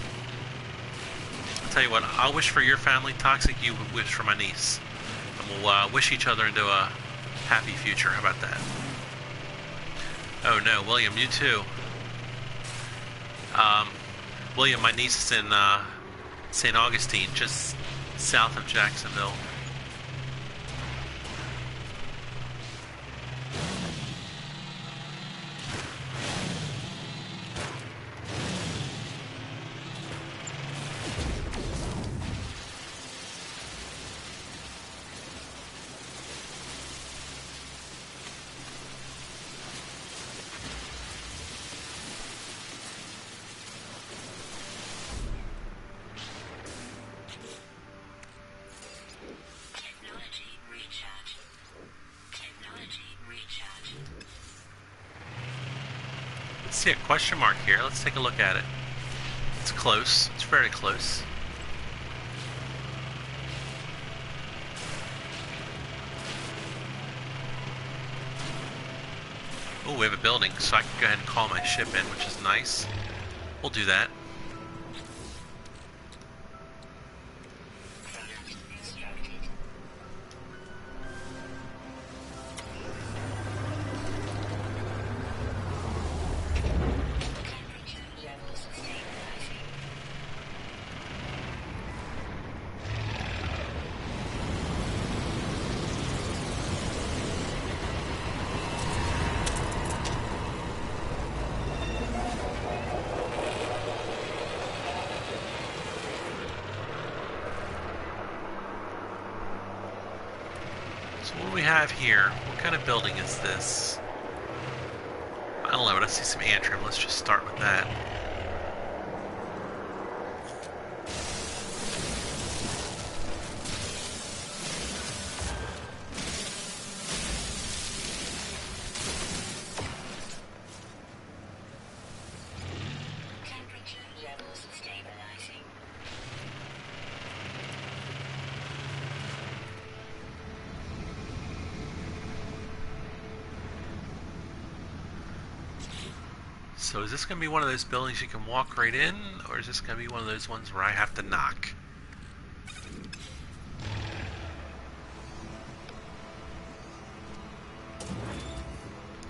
tell you what, I'll wish for your family toxic, you wish for my niece. And we'll wish each other into a happy future. How about that? Oh no, William, you too. William, my niece is in St. Augustine, just south of Jacksonville. See a question mark here. Let's take a look at it. It's close. It's very close. Oh, we have a building, so I can go ahead and call my ship in, which is nice. We'll do that. So what do we have here? What kind of building is this? I don't know, but I see some antrim. Let's just start with that. So is this going to be one of those buildings you can walk right in, or is this going to be one of those ones where I have to knock?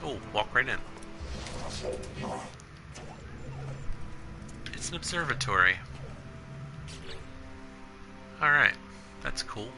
Oh, walk right in. It's an observatory. Alright, that's cool.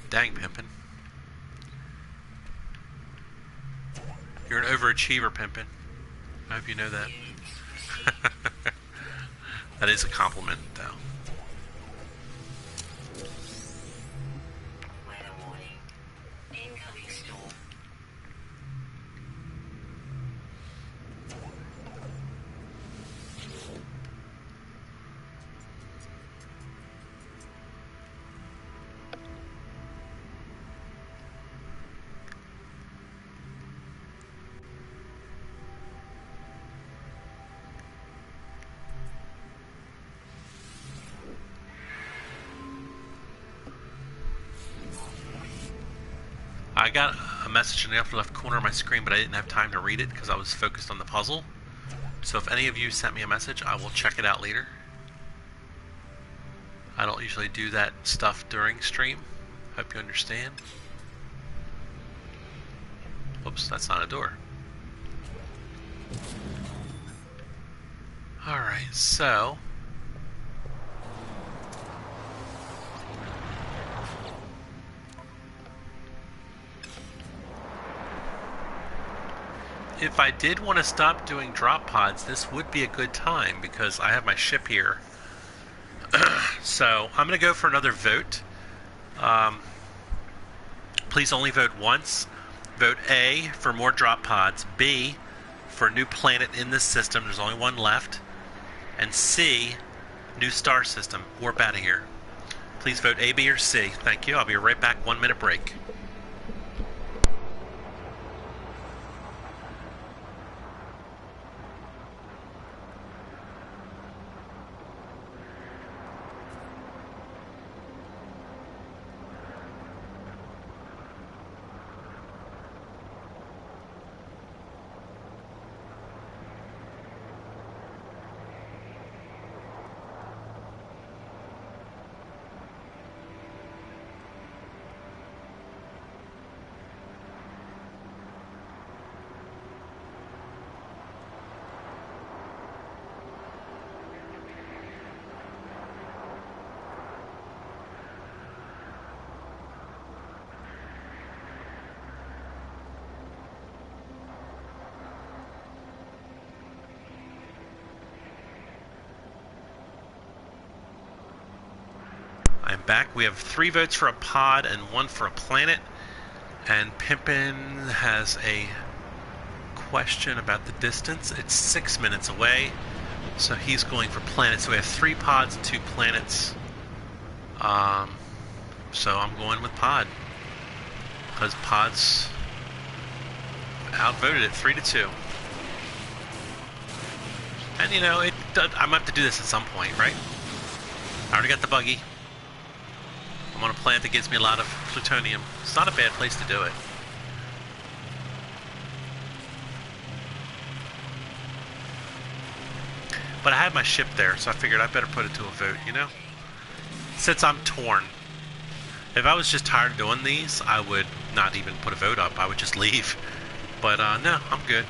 Dang, Pimpin'. You're an overachiever, Pimpin'. I hope you know that. That is a compliment, though. I got a message in the upper left corner of my screen, but I didn't have time to read it because I was focused on the puzzle. So if any of you sent me a message, I will check it out later. I don't usually do that stuff during stream. Hope you understand. Oops, that's not a door. Alright, so... if I did want to stop doing drop pods, this would be a good time because I have my ship here. So I'm going to go for another vote. Please only vote once. Vote A for more drop pods. B for a new planet in this system. There's only one left. And C New star system. Warp out of here. Please vote A, B, or C. Thank you. I'll be right back. 1 minute break. I'm back. We have 3 votes for a pod and 1 for a planet. And Pimpin has a question about the distance. It's 6 minutes away, so he's going for planet. So we have 3 pods and 2 planets. So I'm going with pod, because pods outvoted it 3-2. And you know, I'm gonna have to do this at some point, right? I already got the buggy. I'm on a planet that gives me a lot of plutonium. It's not a bad place to do it. But I had my ship there, so I figured I better put it to a vote, you know? Since I'm torn. If I was just tired of doing these, I would not even put a vote up. I would just leave. But no, I'm good.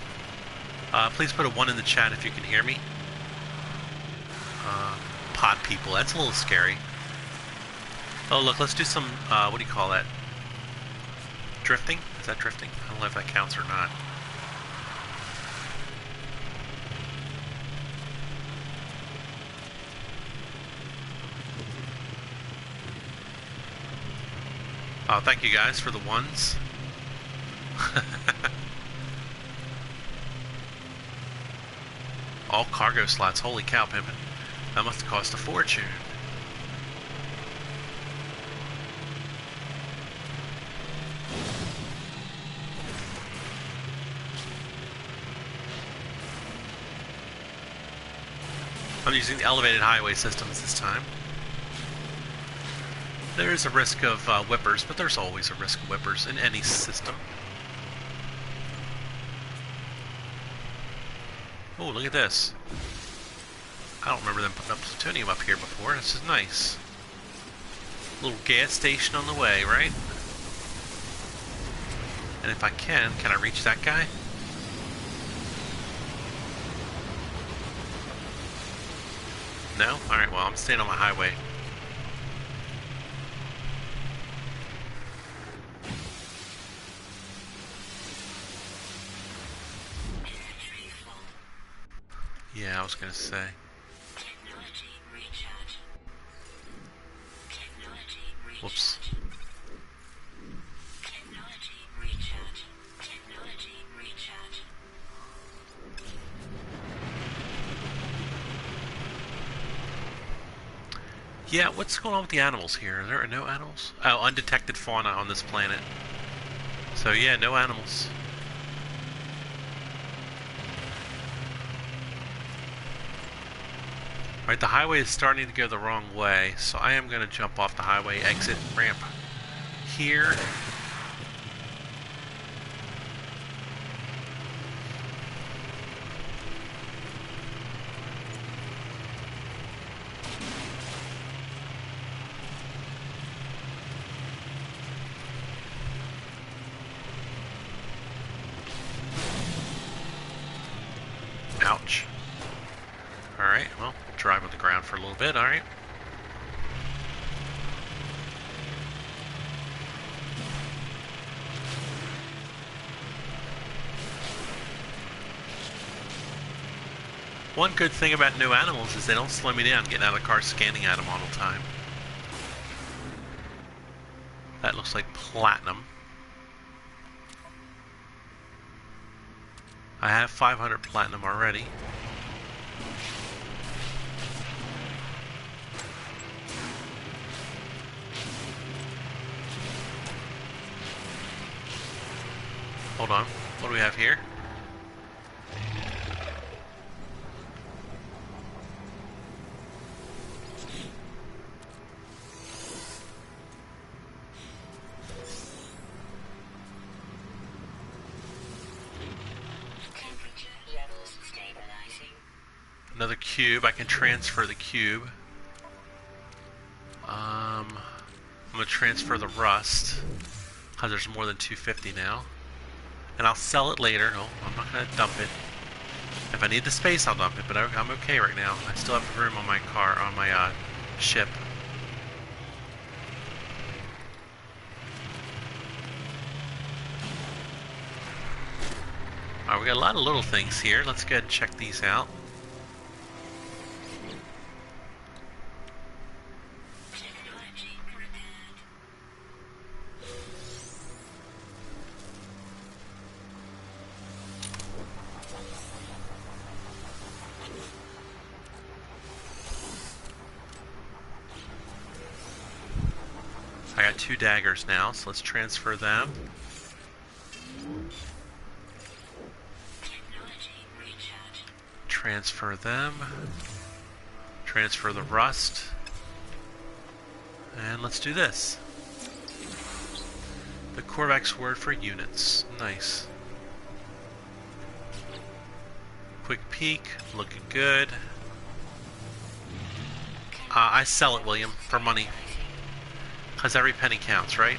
Please put a 1 in the chat if you can hear me. Pod people, that's a little scary. Oh look, let's do some, what do you call that? Drifting? Is that drifting? I don't know if that counts or not. Oh, thank you guys for the 1s. All cargo slots, holy cow, Pimpin'. That must have cost a fortune. I'm using the elevated highway systems this time. There is a risk of whippers, but there's always a risk of whippers in any system. Oh, look at this. I don't remember them putting up plutonium up here before. This is nice. Little gas station on the way, right? And if I can I reach that guy? No? Alright, well, I'm staying on my highway. Yeah, I was gonna say. Technology recharge. Technology recharge. Whoops. Technology recharge. Technology recharge. Yeah, what's going on with the animals here? Are there no animals? Oh, undetected fauna on this planet. So yeah, no animals. Alright, the highway is starting to go the wrong way, so I am going to jump off the highway, exit ramp here. Ouch. Alright, well, we'll drive on the ground for a little bit, alright. One good thing about new animals is they don't slow me down getting out of the car scanning at them all the time. That looks like platinum. I have 500 platinum already. Hold on. What do we have here? Temperature levels stabilizing. Another cube. I can transfer the cube. I'm going to transfer the rust, because there's more than 250 now. And I'll sell it later. No, I'm not going to dump it. If I need the space, I'll dump it, but I'm okay right now. I still have room on my car, on my ship. Alright, we got a lot of little things here. Let's go ahead and check these out. Technology repaired. I got 2 daggers now, so let's transfer them. Technology recharge. Transfer them. Transfer the rust. And let's do this. The Korvax word for units. Nice. Quick peek. Looking good. I sell it, William, for money. Because every penny counts, right?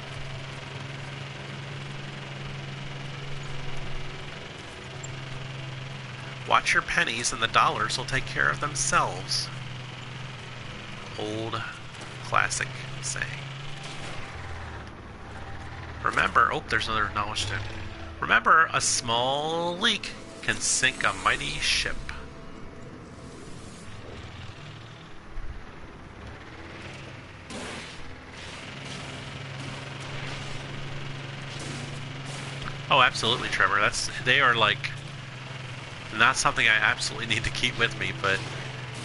Watch your pennies and the dollars will take care of themselves. Old classic saying. Remember, oh, there's another knowledge tip. Remember, a small leak can sink a mighty ship. Oh, absolutely, Trevor. They are like not something I absolutely need to keep with me, but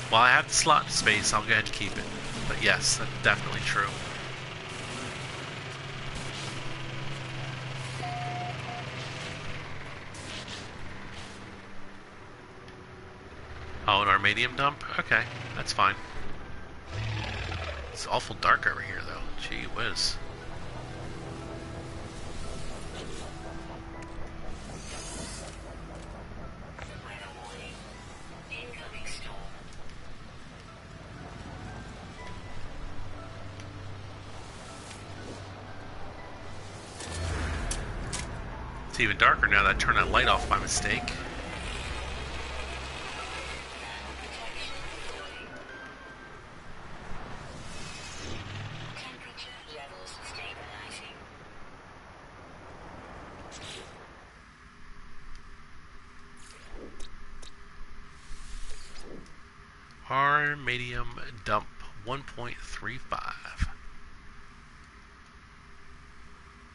while I have the slot space, I'll go ahead and keep it. But yes, that's definitely true. Oh, an Armadium dump? Okay, that's fine. It's awful dark over here, though. Gee whiz. Weather warning. Incoming storm. It's even darker now that I turned that light off by mistake. Temperature levels stabilizing. Armadium dump 1.35.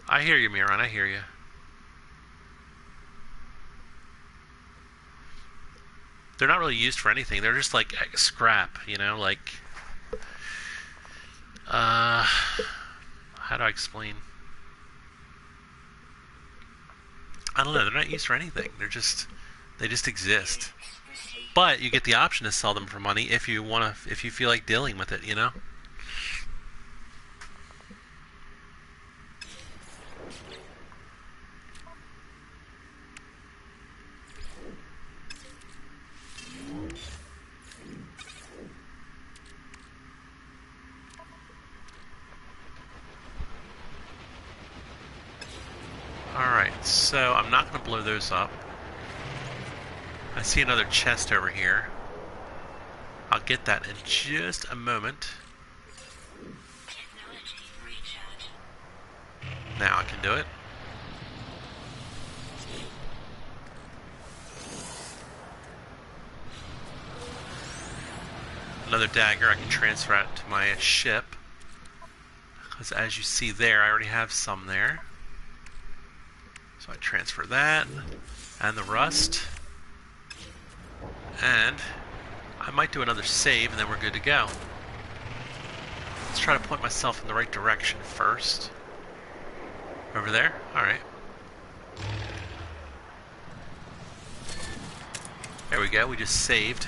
I hear you, Miron. I hear you. They're not really used for anything. They're just like scrap, you know, like how do I explain? I don't know, they're not used for anything. They just exist. But you get the option to sell them for money if you feel like dealing with it, you know? Alright, so I'm not going to blow those up. I see another chest over here. I'll get that in just a moment. Technology recharge. Now I can do it. Another dagger, I can transfer it to my ship. Because as you see there, I already have some there. So I transfer that, and the rust. And I might do another save, and then we're good to go. Let's try to point myself in the right direction first. Over there? Alright. There we go, we just saved.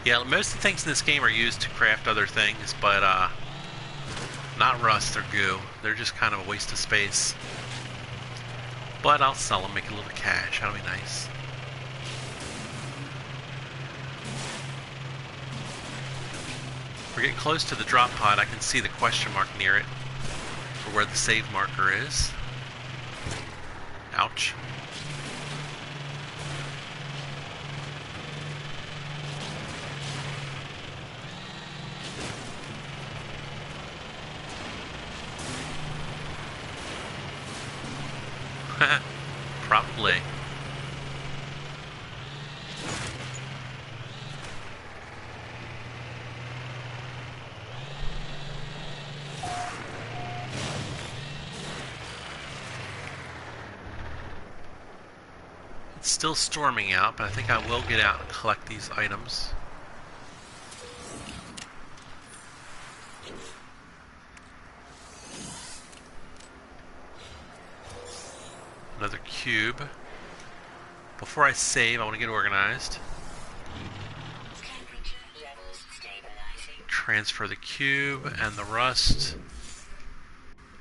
Yeah, most of the things in this game are used to craft other things, but not rust or goo. They're just kind of a waste of space. But I'll sell them, make a little cash. That'll be nice. We're getting close to the drop pod. I can see the question mark near it for where the save marker is. Ouch. Probably. It's still storming out, but I think I will get out and collect these items. Another cube. Before I save, I want to get organized. Temperature levels stabilizing. Transfer the cube and the rust.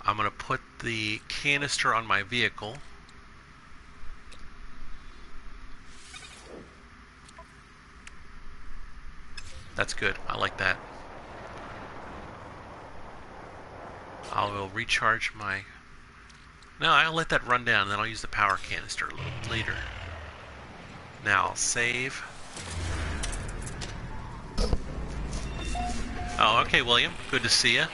I'm going to put the canister on my vehicle. That's good. I like that. I will recharge my... No, I'll let that run down, and then I'll use the power canister a little later. Now I'll save. Oh, okay, William. Good to see you.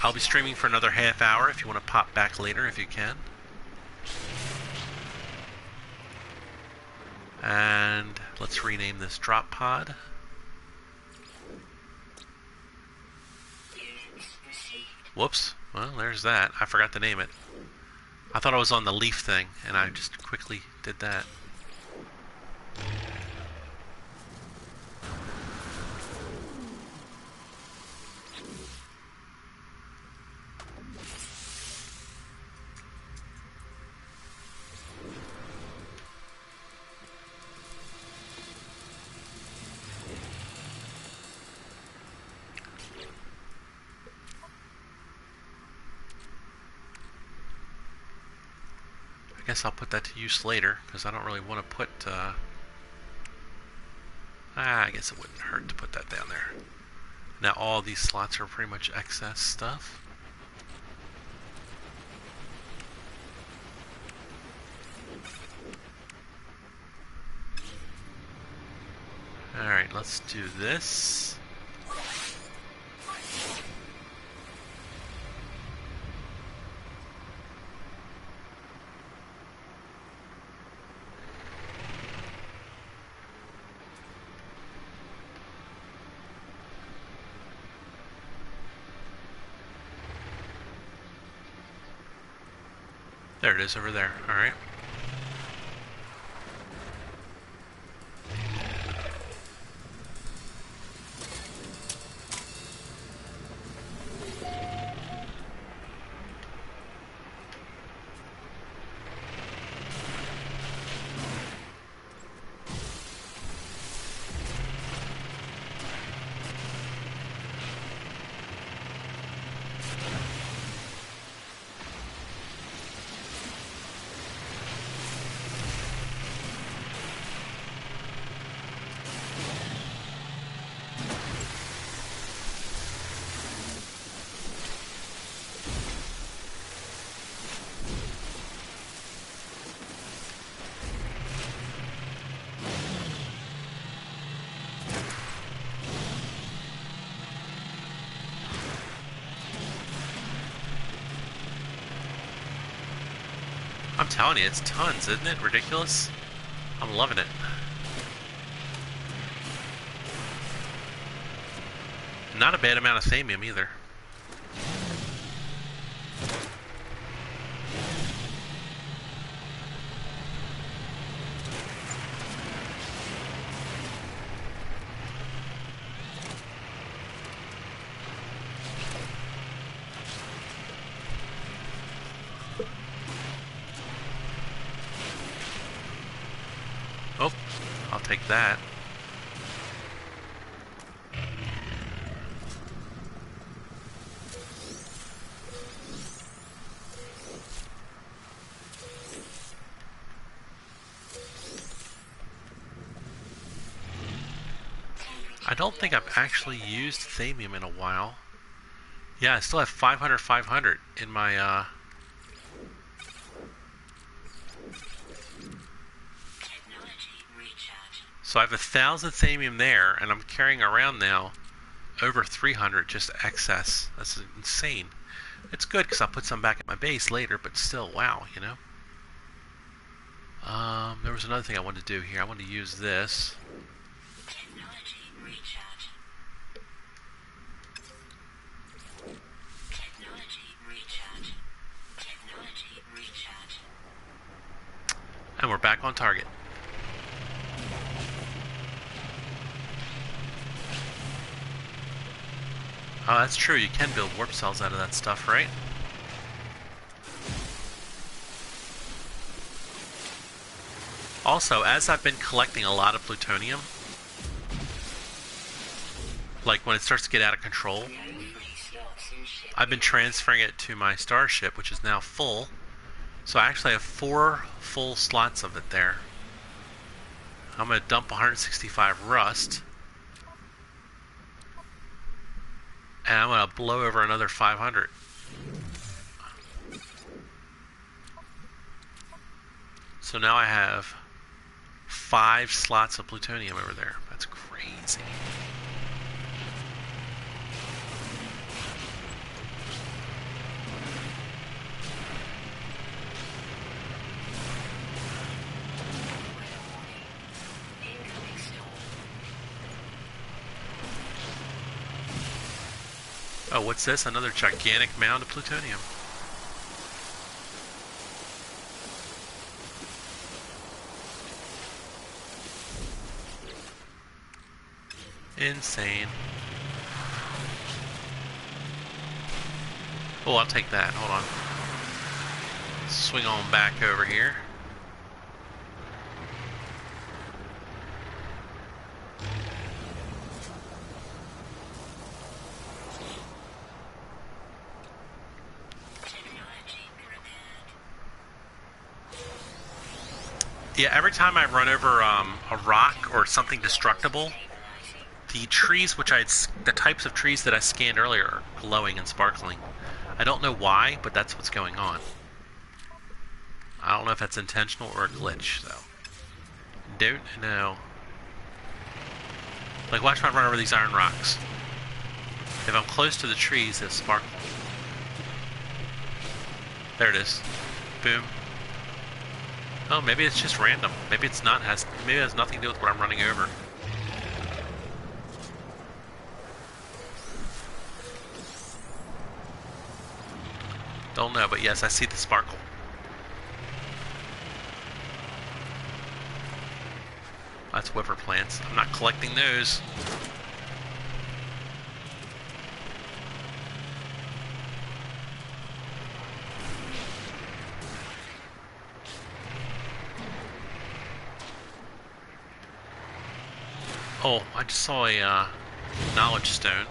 I'll be streaming for another half hour if you want to pop back later if you can. And let's rename this drop pod. Whoops. Well, there's that. I forgot to name it. I thought I was on the leaf thing, and I just quickly did that. I guess I'll put that to use later, because I don't really want to put, I guess it wouldn't hurt to put that down there. Now all these slots are pretty much excess stuff. Alright, let's do this. There it is over there. Alright. I'm telling you, it's tons, isn't it? Ridiculous. I'm loving it. Not a bad amount of thamium either. take that. I don't think I've actually used thamium in a while. Yeah, I still have 500 in my, So I have 1,000 thamium there, and I'm carrying around now over 300 just excess. That's insane. It's good because I'll put some back at my base later, but still, wow, you know? There was another thing I wanted to do here. I wanted to use this. And we're back on target. Oh, that's true. You can build warp cells out of that stuff, right? Also, as I've been collecting a lot of plutonium, like when it starts to get out of control, I've been transferring it to my starship, which is now full. So I actually have 4 full slots of it there. I'm going to dump 165 rust. And I'm going to blow over another 500. So now I have 5 slots of plutonium over there. That's crazy. Oh, what's this? Another gigantic mound of plutonium. Insane. Oh, I'll take that. Hold on. Swing on back over here. Yeah, every time I run over a rock or something destructible, the trees, the types of trees that I scanned earlier are glowing and sparkling. I don't know why, but that's what's going on. I don't know if that's intentional or a glitch, though. Don't know. Like, watch me run over these iron rocks. If I'm close to the trees, they'll sparkle. There it is. Boom. Oh, maybe it's just random. Maybe it's not. Maybe it has nothing to do with what I'm running over. Don't know, but yes, I see the sparkle. That's whipper plants. I'm not collecting those. Oh, I just saw a knowledge stone.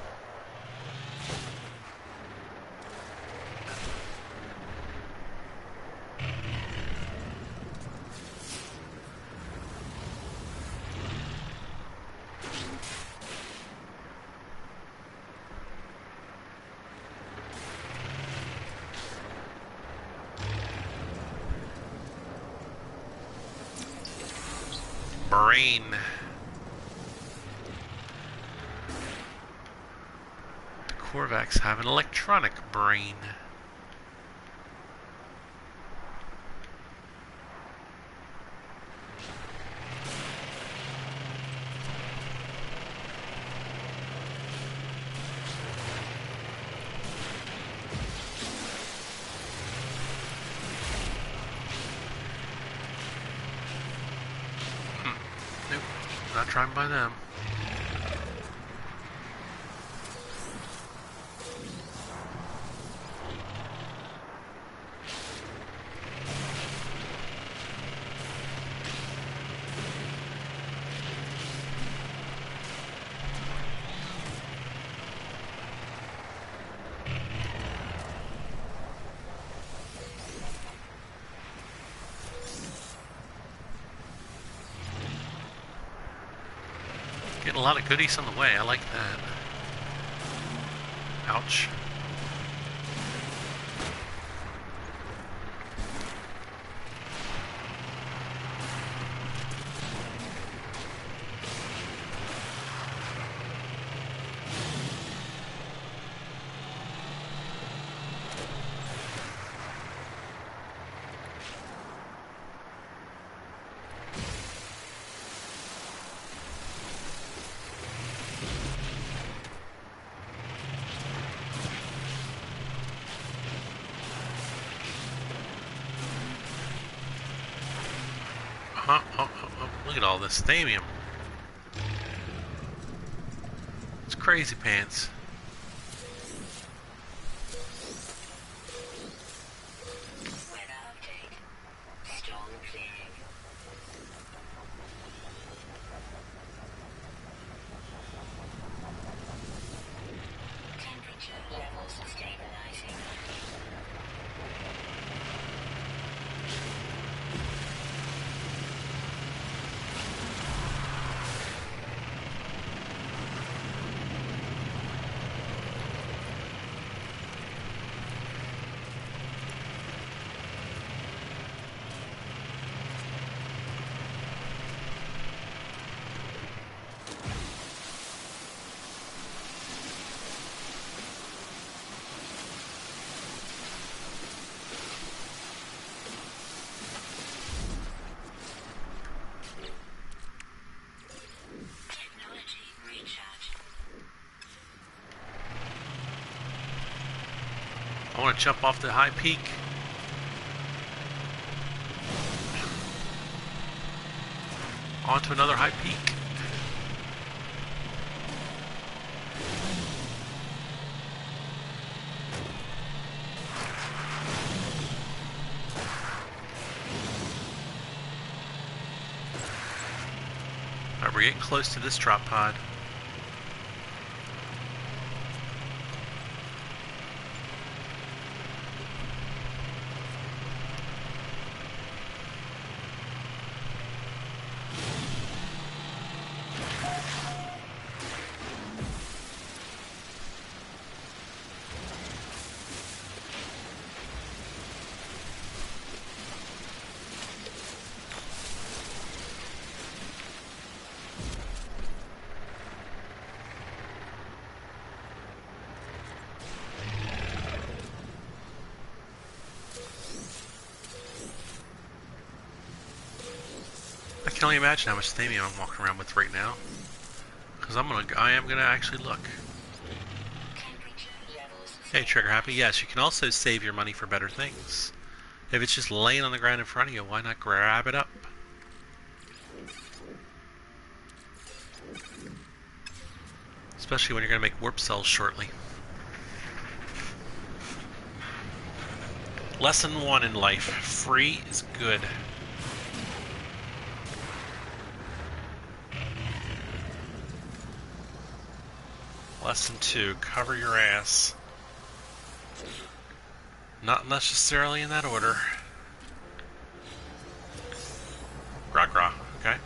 Brain. The Korvax have an electronic brain. Nope, not trying by them. Getting a lot of goodies on the way. I like that. Ouch. Look at all this thamium. It's crazy pants. Weather update. Storm clearing. Temperature levels stabilizing. Technology recharge. I want to jump off the high peak. Onto another high peak. Alright, we're getting close to this drop pod. I can only imagine how much thamium I'm walking around with right now. Because I am gonna actually look. Temperature levels. Hey, Trigger Happy, yes, you can also save your money for better things. If it's just laying on the ground in front of you, why not grab it up? Especially when you're gonna make warp cells shortly. Lesson 1 in life. Free is good. Lesson 2. Cover your ass. Not necessarily in that order. Gra-gra, okay?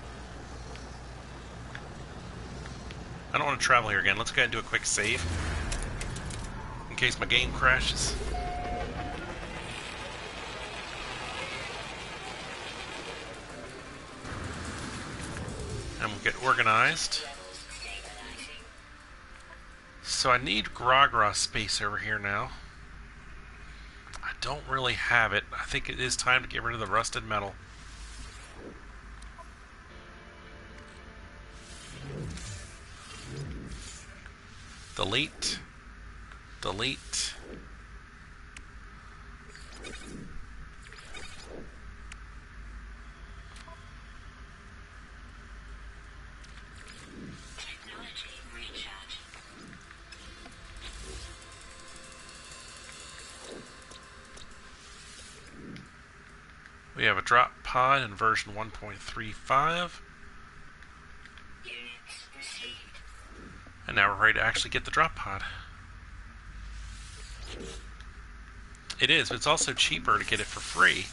I don't want to travel here again. Let's go ahead and do a quick save. In case my game crashes. And we'll get organized. So I need Gra-Gra space over here now. I don't really have it. I think it is time to get rid of the rusted metal. Delete. Delete. Technology recharge. We have a drop pod in version 1.35. Units received. And now we're ready to actually get the drop pod. It is, but it's also cheaper to get it for free.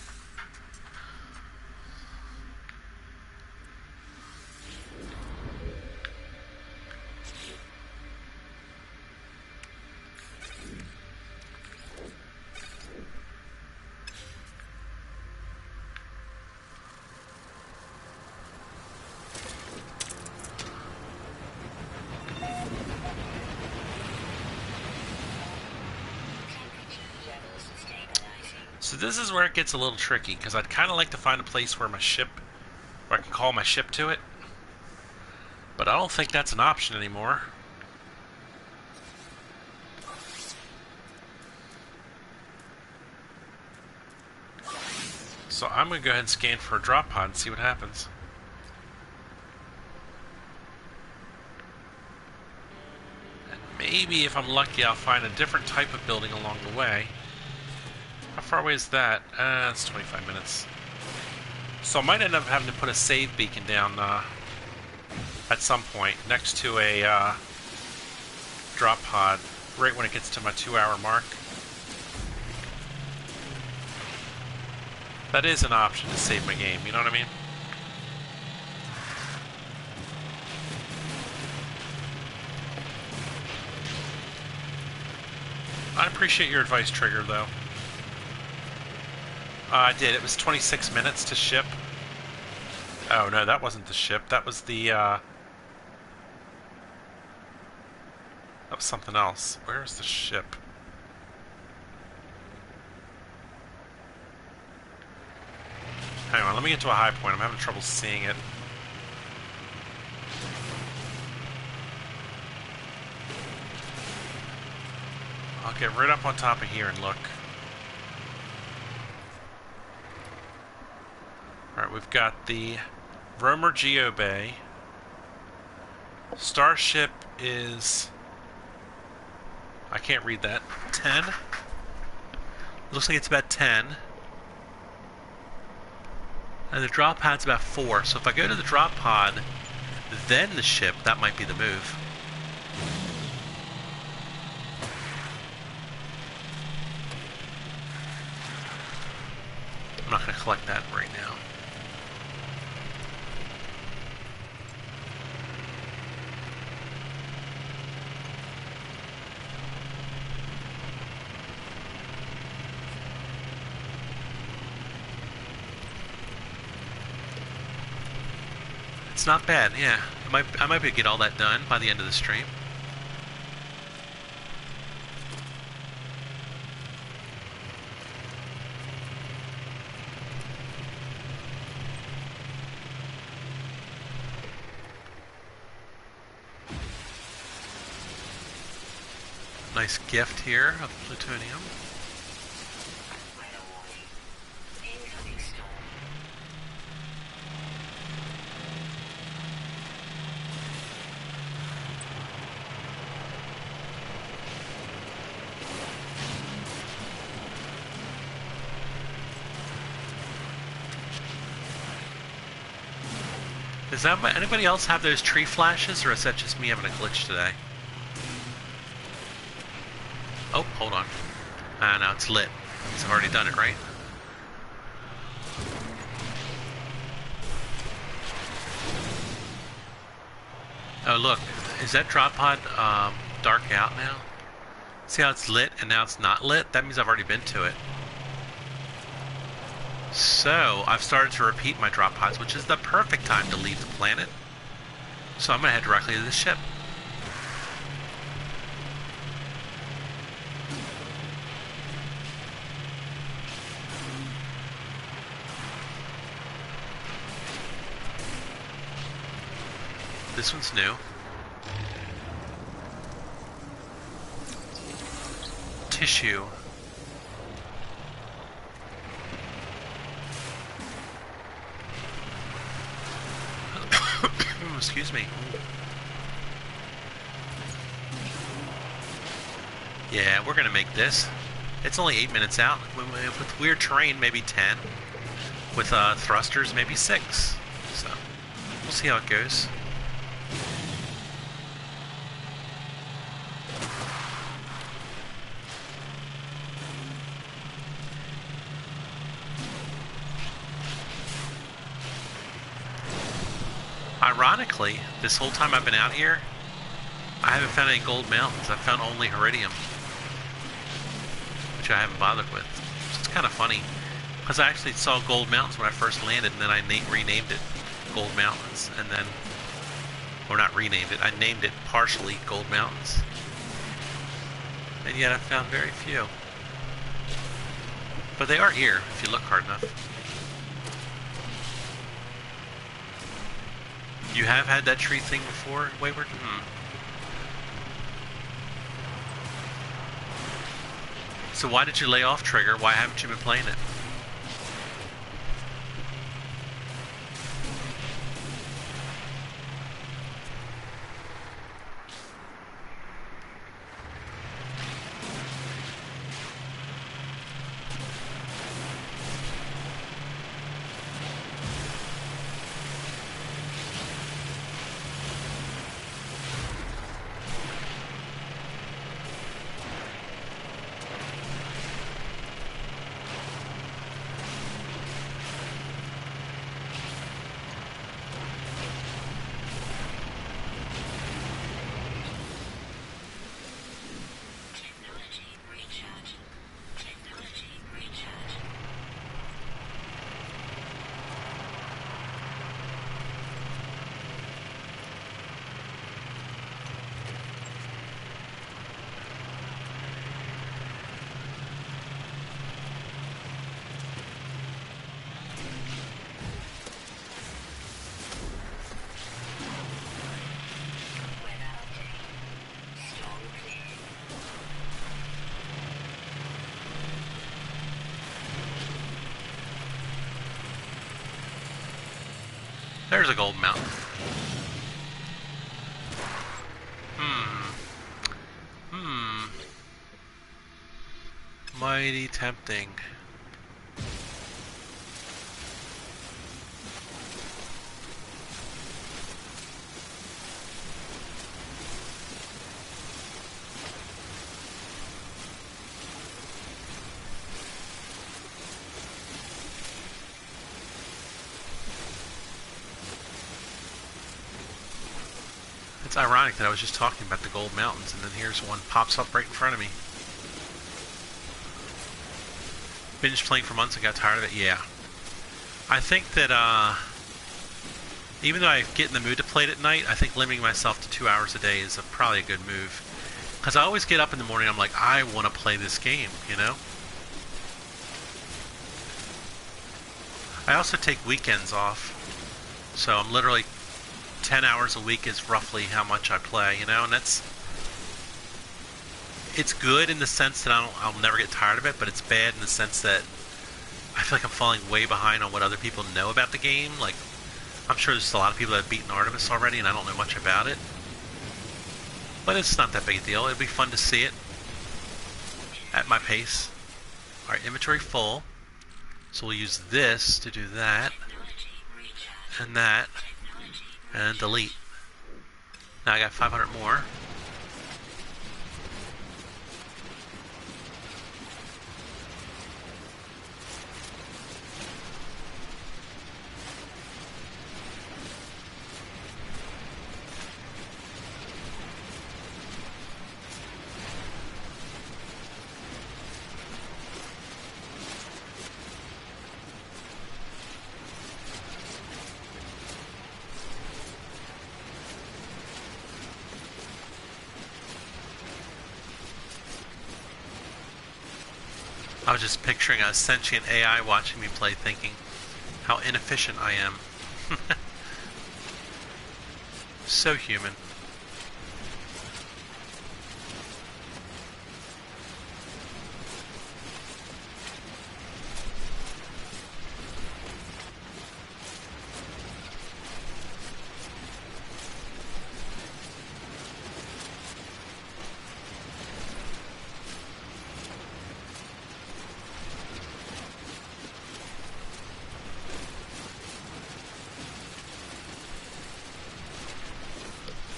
So this is where it gets a little tricky, because I'd kind of like to find a place where I can call my ship to it. But I don't think that's an option anymore. So I'm going to go ahead and scan for a drop pod and see what happens. And maybe if I'm lucky, I'll find a different type of building along the way. How far away is that? It's 25 minutes. So I might end up having to put a save beacon down at some point next to a drop pod right when it gets to my 2-hour mark. That is an option to save my game, you know what I mean? I appreciate your advice, Trigger, though. I did. It was 26 minutes to ship. Oh, no, that wasn't the ship. That was the, that was something else. Where's the ship? Hang on, let me get to a high point. I'm having trouble seeing it. I'll get right up on top of here and look. Alright, we've got the Romer Geo Bay. Starship is... I can't read that. 10? Looks like it's about 10. And the drop pod's about 4. So if I go to the drop pod, then the ship, that might be the move. I'm not going to collect that right now. It's not bad, yeah. I might be able to get all that done by the end of the stream. Nice gift here of plutonium. Incoming storm. Does anybody else have those tree flashes, or is that just me having a glitch today? Oh, hold on. No, it's lit. I've already done it, right? Oh, look. Is that drop pod dark out now? See how it's lit and now it's not lit? That means I've already been to it. So, I've started to repeat my drop pods, which is the perfect time to leave the planet. So I'm going to head directly to the ship. This one's new. Tissue. Excuse me. Yeah, we're gonna make this. It's only 8 minutes out. With weird terrain, maybe 10. With thrusters, maybe 6. So, we'll see how it goes. Ironically, this whole time I've been out here, I haven't found any gold mountains. I've found only iridium, which I haven't bothered with. So it's kind of funny, because I actually saw gold mountains when I first landed, and then I renamed it Gold Mountains, and then, or not renamed it, I named it partially Gold Mountains. And yet I found very few. But they are here, if you look hard enough. You have had that tree thing before, Wayward? So why did you lay off Trigger? Why haven't you been playing it? There's a gold mountain. Mighty tempting. It's ironic that I was just talking about the gold mountains and then here's one pops up right in front of me. Binged playing for months and got tired of it? Yeah. I think that, even though I get in the mood to play it at night, I think limiting myself to 2 hours a day is probably a good move. Because I always get up in the morning, I'm like, I want to play this game, you know? I also take weekends off. So I'm literally 10 hours a week is roughly how much I play, you know? And that's... It's good in the sense that I'll never get tired of it, but it's bad in the sense that I feel like I'm falling way behind on what other people know about the game. Like, I'm sure there's a lot of people that have beaten Artemis already, and I don't know much about it. But it's not that big a deal. It'll be fun to see it at my pace. Alright, inventory full. So we'll use this to do that, and that, and delete. Now I got 500 more. I was just picturing a sentient AI watching me play, thinking how inefficient I am. So human.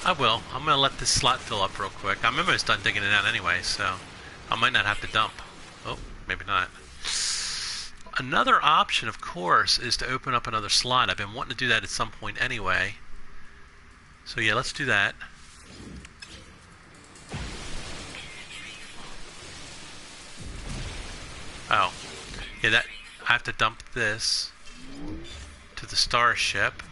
I will. I'm going to let this slot fill up real quick. I'm almost done digging it out anyway, so I might not have to dump. Oh, maybe not. Another option, of course, is to open up another slot. I've been wanting to do that at some point anyway. So yeah, let's do that. Oh. Yeah, that I have to dump this to the starship.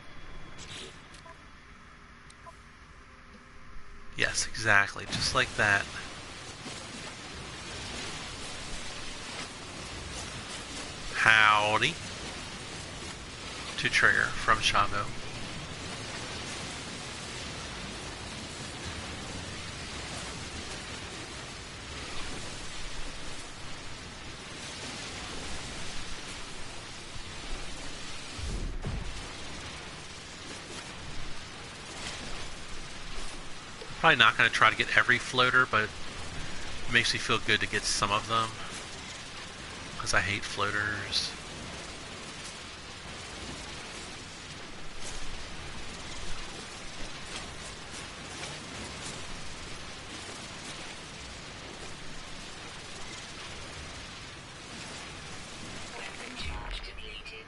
Yes, exactly, just like that. Howdy. To trigger from Shago. Probably not going to try to get every floater, but it makes me feel good to get some of them. Because I hate floaters. Weapon charge depleted.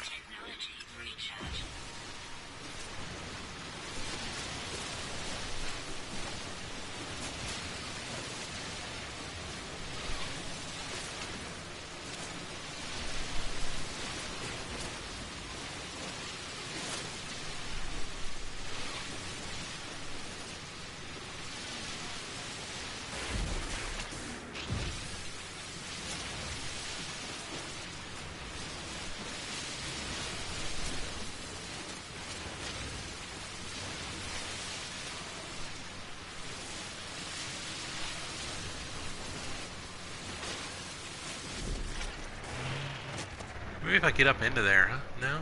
Technology recharge. Maybe if I get up into there, huh? No?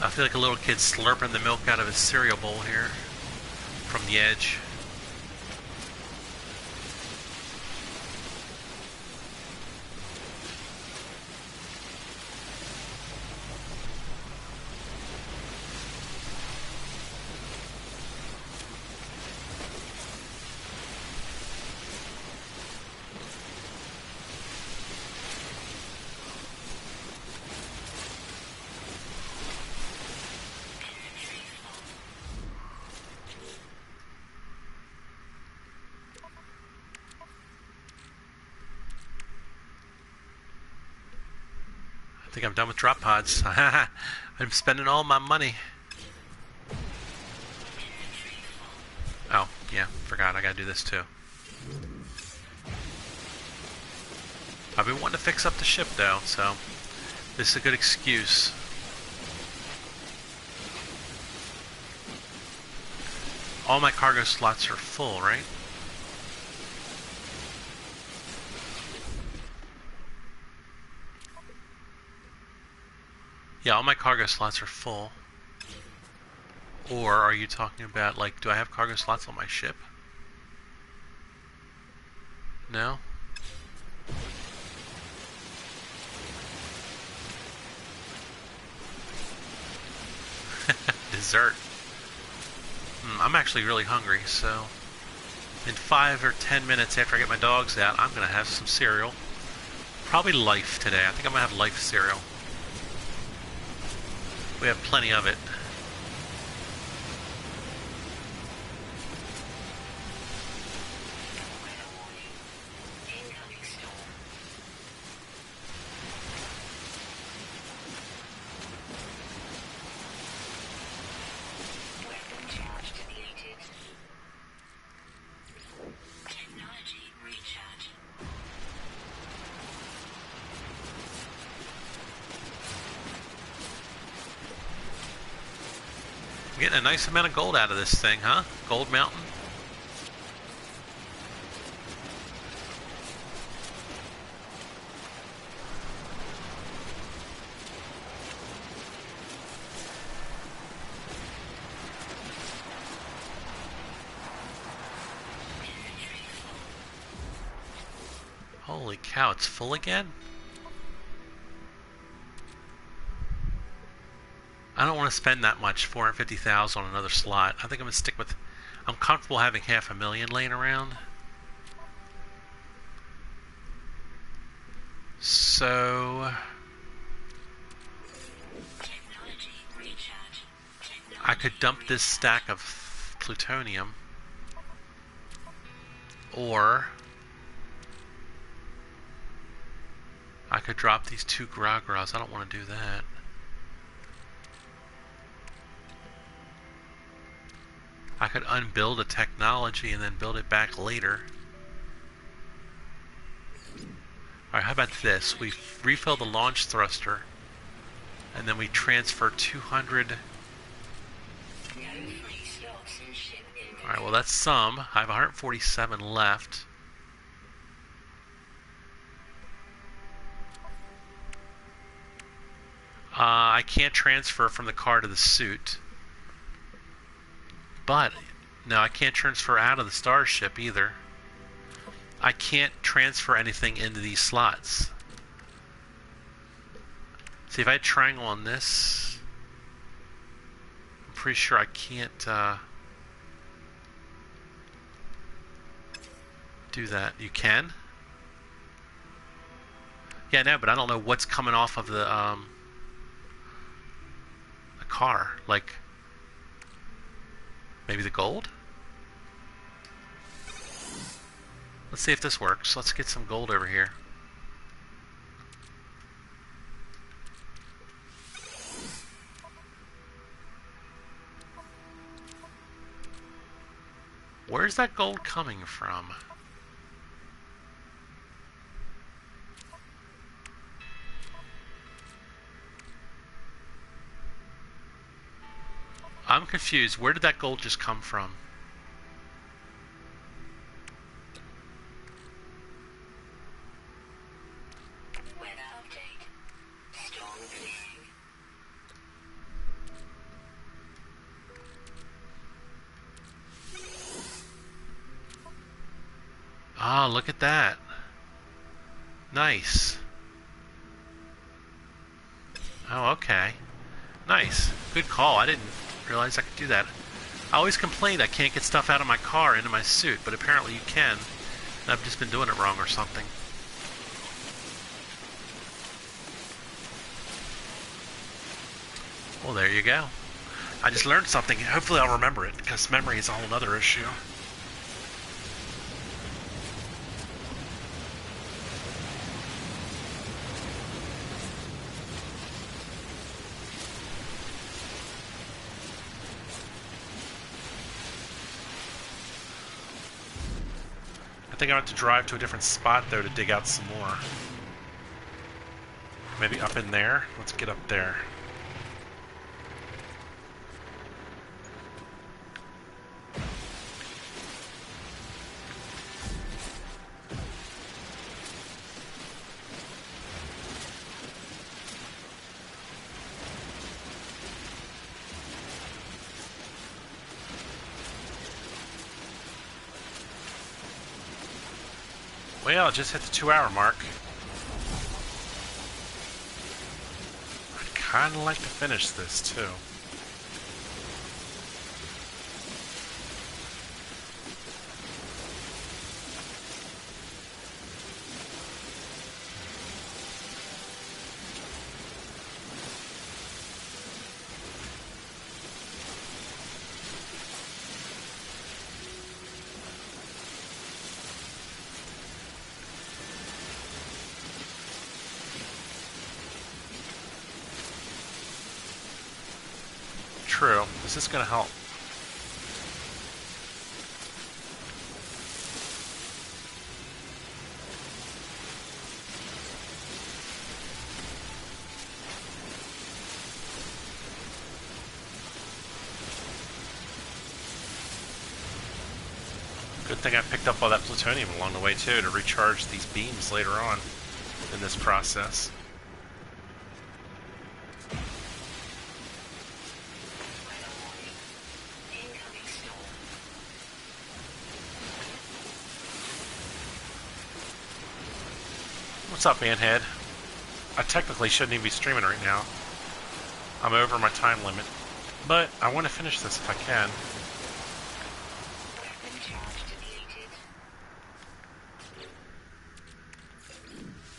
I feel like a little kid slurping the milk out of his cereal bowl here from the edge. I think I'm done with drop pods. I'm spending all my money. Oh, yeah, forgot. I gotta do this too. I've been wanting to fix up the ship though, so this is a good excuse. All my cargo slots are full, right? Yeah, all my cargo slots are full. Or are you talking about, like, do I have cargo slots on my ship? No? Dessert. I'm actually really hungry, so in 5 or 10 minutes after I get my dogs out, I'm going to have some cereal. Probably Life today. I think I'm going to have Life cereal. We have plenty of it. Incoming storm. Weapon charge depleted. Technology recharge. I'm getting a nice amount of gold out of this thing, huh? Gold Mountain. Holy cow, it's full again? I don't want to spend that much, 450,000 on another slot. I think I'm going to stick with... I'm comfortable having 500,000 laying around. So... Technology recharge. I could dump this stack of plutonium. Or... I could drop these 2 Grogras. I don't want to do that. I could unbuild a technology and then build it back later. Alright, how about this? We refill the launch thruster, and then we transfer 200... Alright, well that's some. I have 147 left. I can't transfer from the car to the suit. But, no, I can't transfer out of the starship either. I can't transfer anything into these slots. See, if I had triangle on this, I'm pretty sure I can't do that. You can? Yeah, no, but I don't know what's coming off of the car. Like, maybe the gold? Let's see if this works. Let's get some gold over here. Where's that gold coming from? I'm confused. Where did that gold just come from? Weather update. Storm clearing. Ah, look at that. Nice. Oh, okay. Nice. Good call. I didn't realize I could do that. I always complained I can't get stuff out of my car into my suit, but apparently you can. And I've just been doing it wrong or something. Well, there you go. I just learned something. Hopefully I'll remember it, because memory is a whole other issue. I think I have to drive to a different spot, though, to dig out some more. Maybe up in there? Let's get up there. Well, it just hit the 2-hour mark. I'd kind of like to finish this, too. True. Is this going to help? Good thing I picked up all that plutonium along the way, too, to recharge these beams later on in this process. What's up, Manhead? I technically shouldn't even be streaming right now. I'm over my time limit. But I want to finish this if I can. Weapon charge deleted.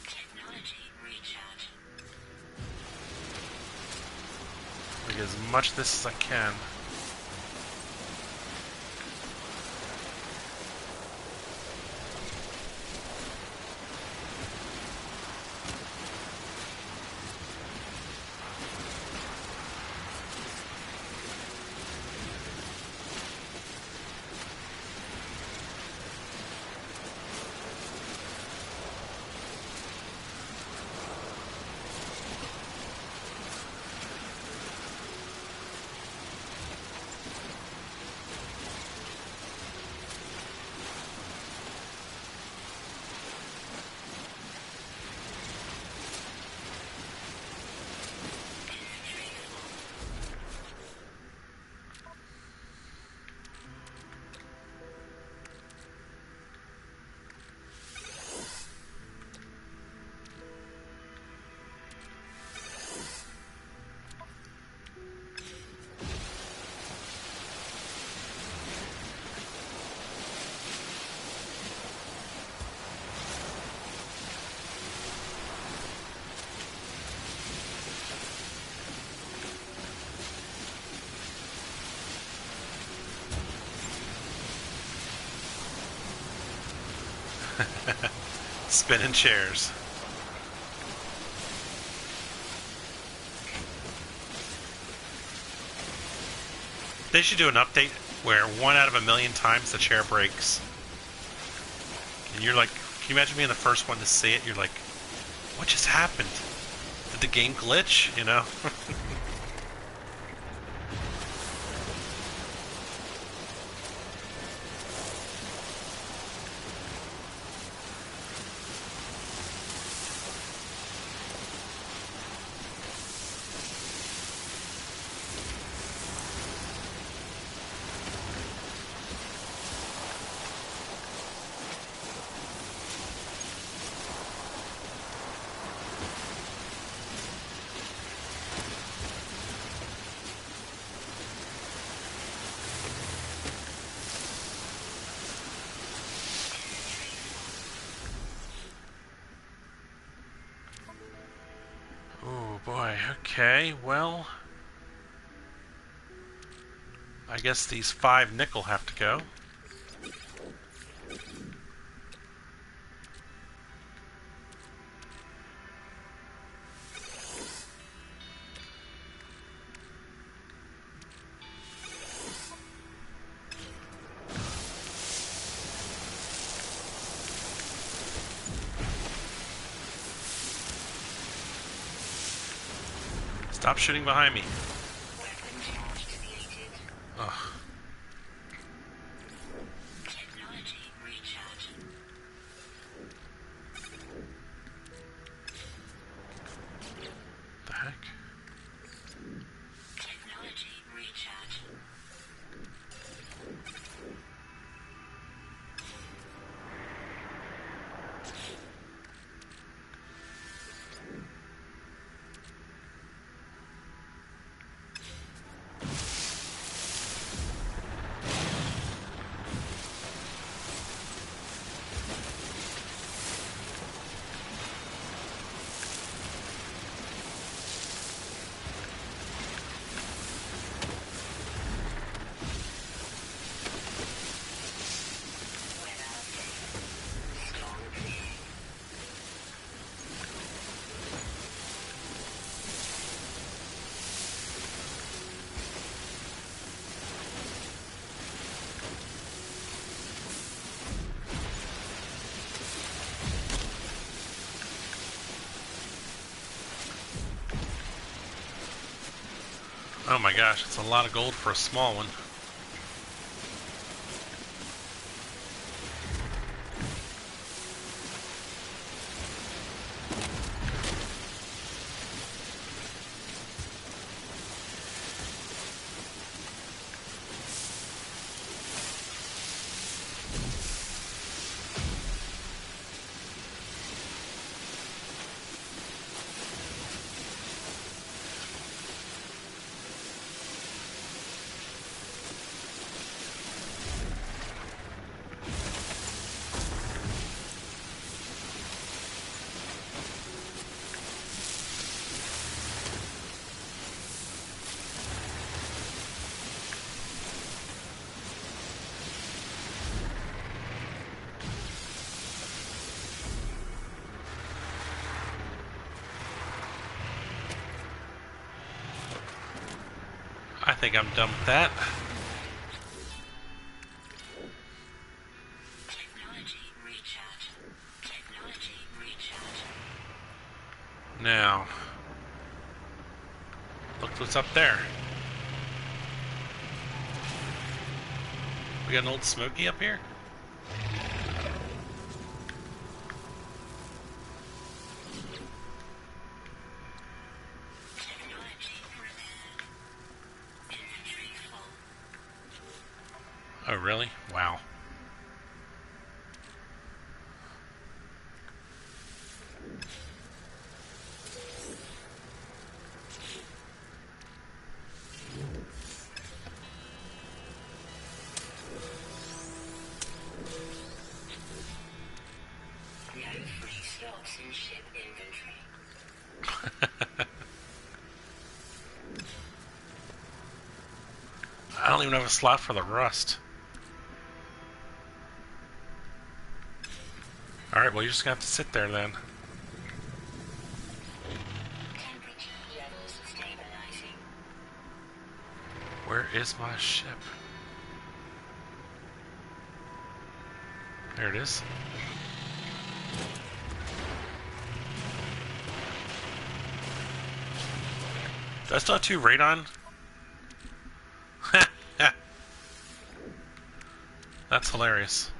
Technology recharge. Like as much of this as I can. Spinning chairs. They should do an update where 1 out of 1,000,000 times the chair breaks. And you're like, can you imagine being the first one to see it? You're like, what just happened? Did the game glitch? You know? Oh boy, okay, well, I guess these 5 nickel have to go. Stop shooting behind me. Weapon charge deleted. Ugh. Technology recharge. The heck? Technology recharge. Weather update. Storm clearing. Oh my gosh, it's a lot of gold for a small one. I think I'm done with that. Technology recharge. Technology recharge. Now, look what's up there. We got an old Smoky up here? Technology repaired. Inventory full. Oh, really? Wow. No free slots in ship inventory. I don't even have a slot for the rust. Alright, well, you're just gonna have to sit there then. Temperature levels stabilizing. Where is my ship? There it is. Do I still have 2 radon? That's hilarious.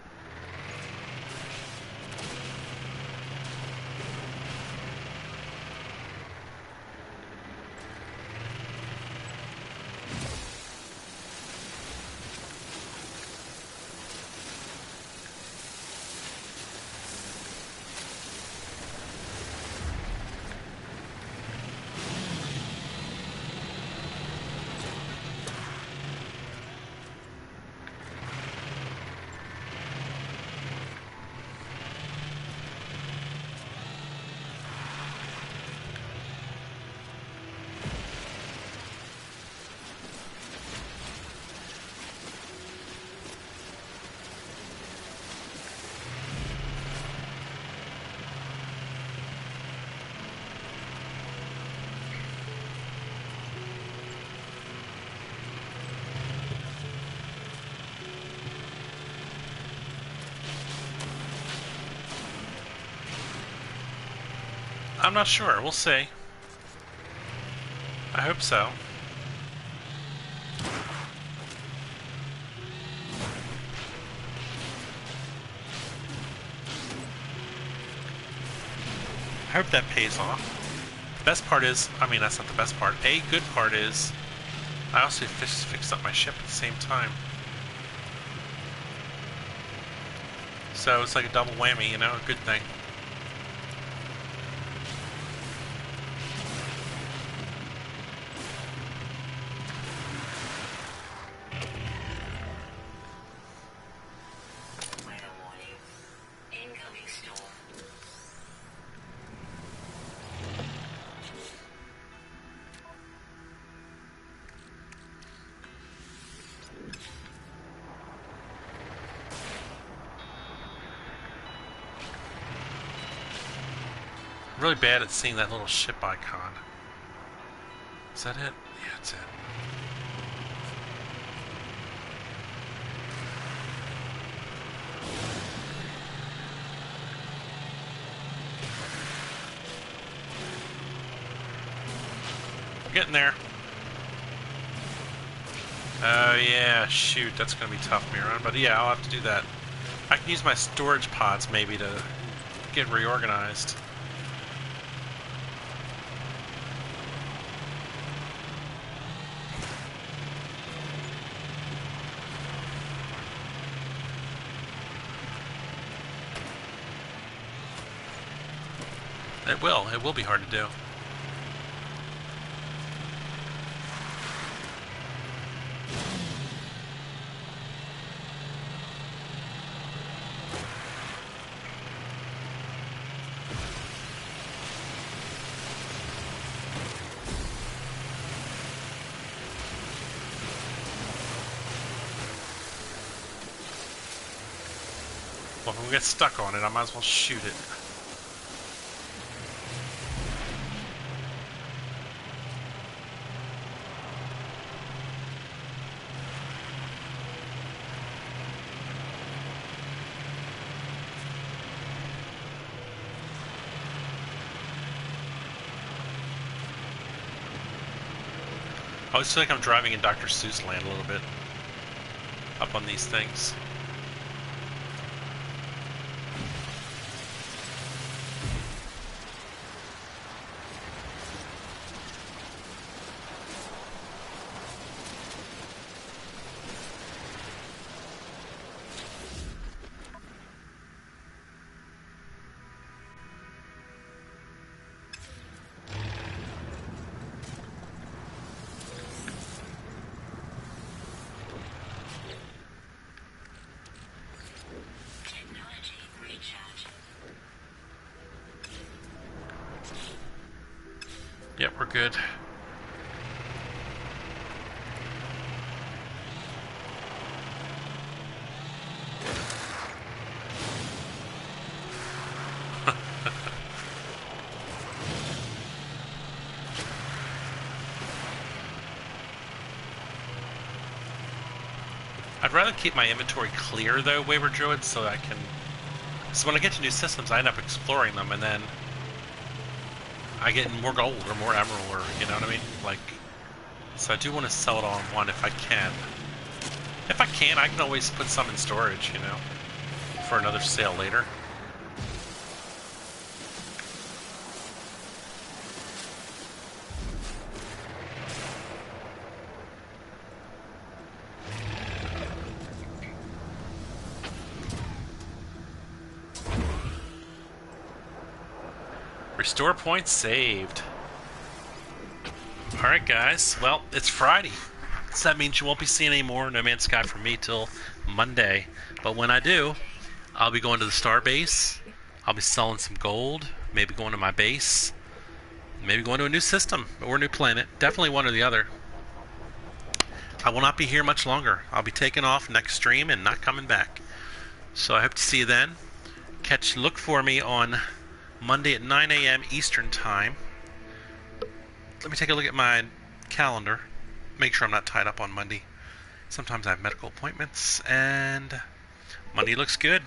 I'm not sure. We'll see. I hope so. I hope that pays off. The best part is, I mean, that's not the best part. A good part is, I also fixed up my ship at the same time. So it's like a double whammy, you know, a good thing. Weather warning. Incoming storm. I'm really bad at seeing that little ship icon. Is that it? Yeah, that's it. I'm getting there. Oh yeah, shoot, that's gonna be tough, Miron. But yeah, I'll have to do that. I can use my storage pods maybe to get reorganized. It will. It will be hard to do. Well, if we get stuck on it, I might as well shoot it. I always feel like I'm driving in Dr. Seuss land a little bit. Up on these things. Technology recharging. Yep, we're good. I'd rather keep my inventory clear, though, Wayward Druid, so I can... So when I get to new systems, I end up exploring them, and then I get more gold or more emerald, or, you know what I mean? Like, so I do want to sell it all in one if I can. If I can, I can always put some in storage, you know, for another sale later. Restore points saved. Alright guys, well, it's Friday. So that means you won't be seeing any more No Man's Sky from me till Monday. But when I do, I'll be going to the star base. I'll be selling some gold. Maybe going to my base. Maybe going to a new system or a new planet. Definitely one or the other. I will not be here much longer. I'll be taking off next stream and not coming back. So I hope to see you then. Look for me on Monday at 9 a.m. Eastern Time. Let me take a look at my calendar. Make sure I'm not tied up on Monday. Sometimes I have medical appointments, and Monday looks good.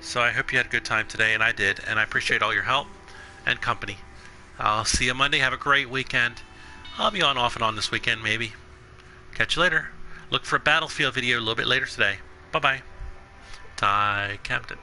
So I hope you had a good time today, and I did, and I appreciate all your help and company. I'll see you Monday. Have a great weekend. I'll be on off and on this weekend, maybe. Catch you later. Look for a Battlefield video a little bit later today. Bye-bye. Ty Captain.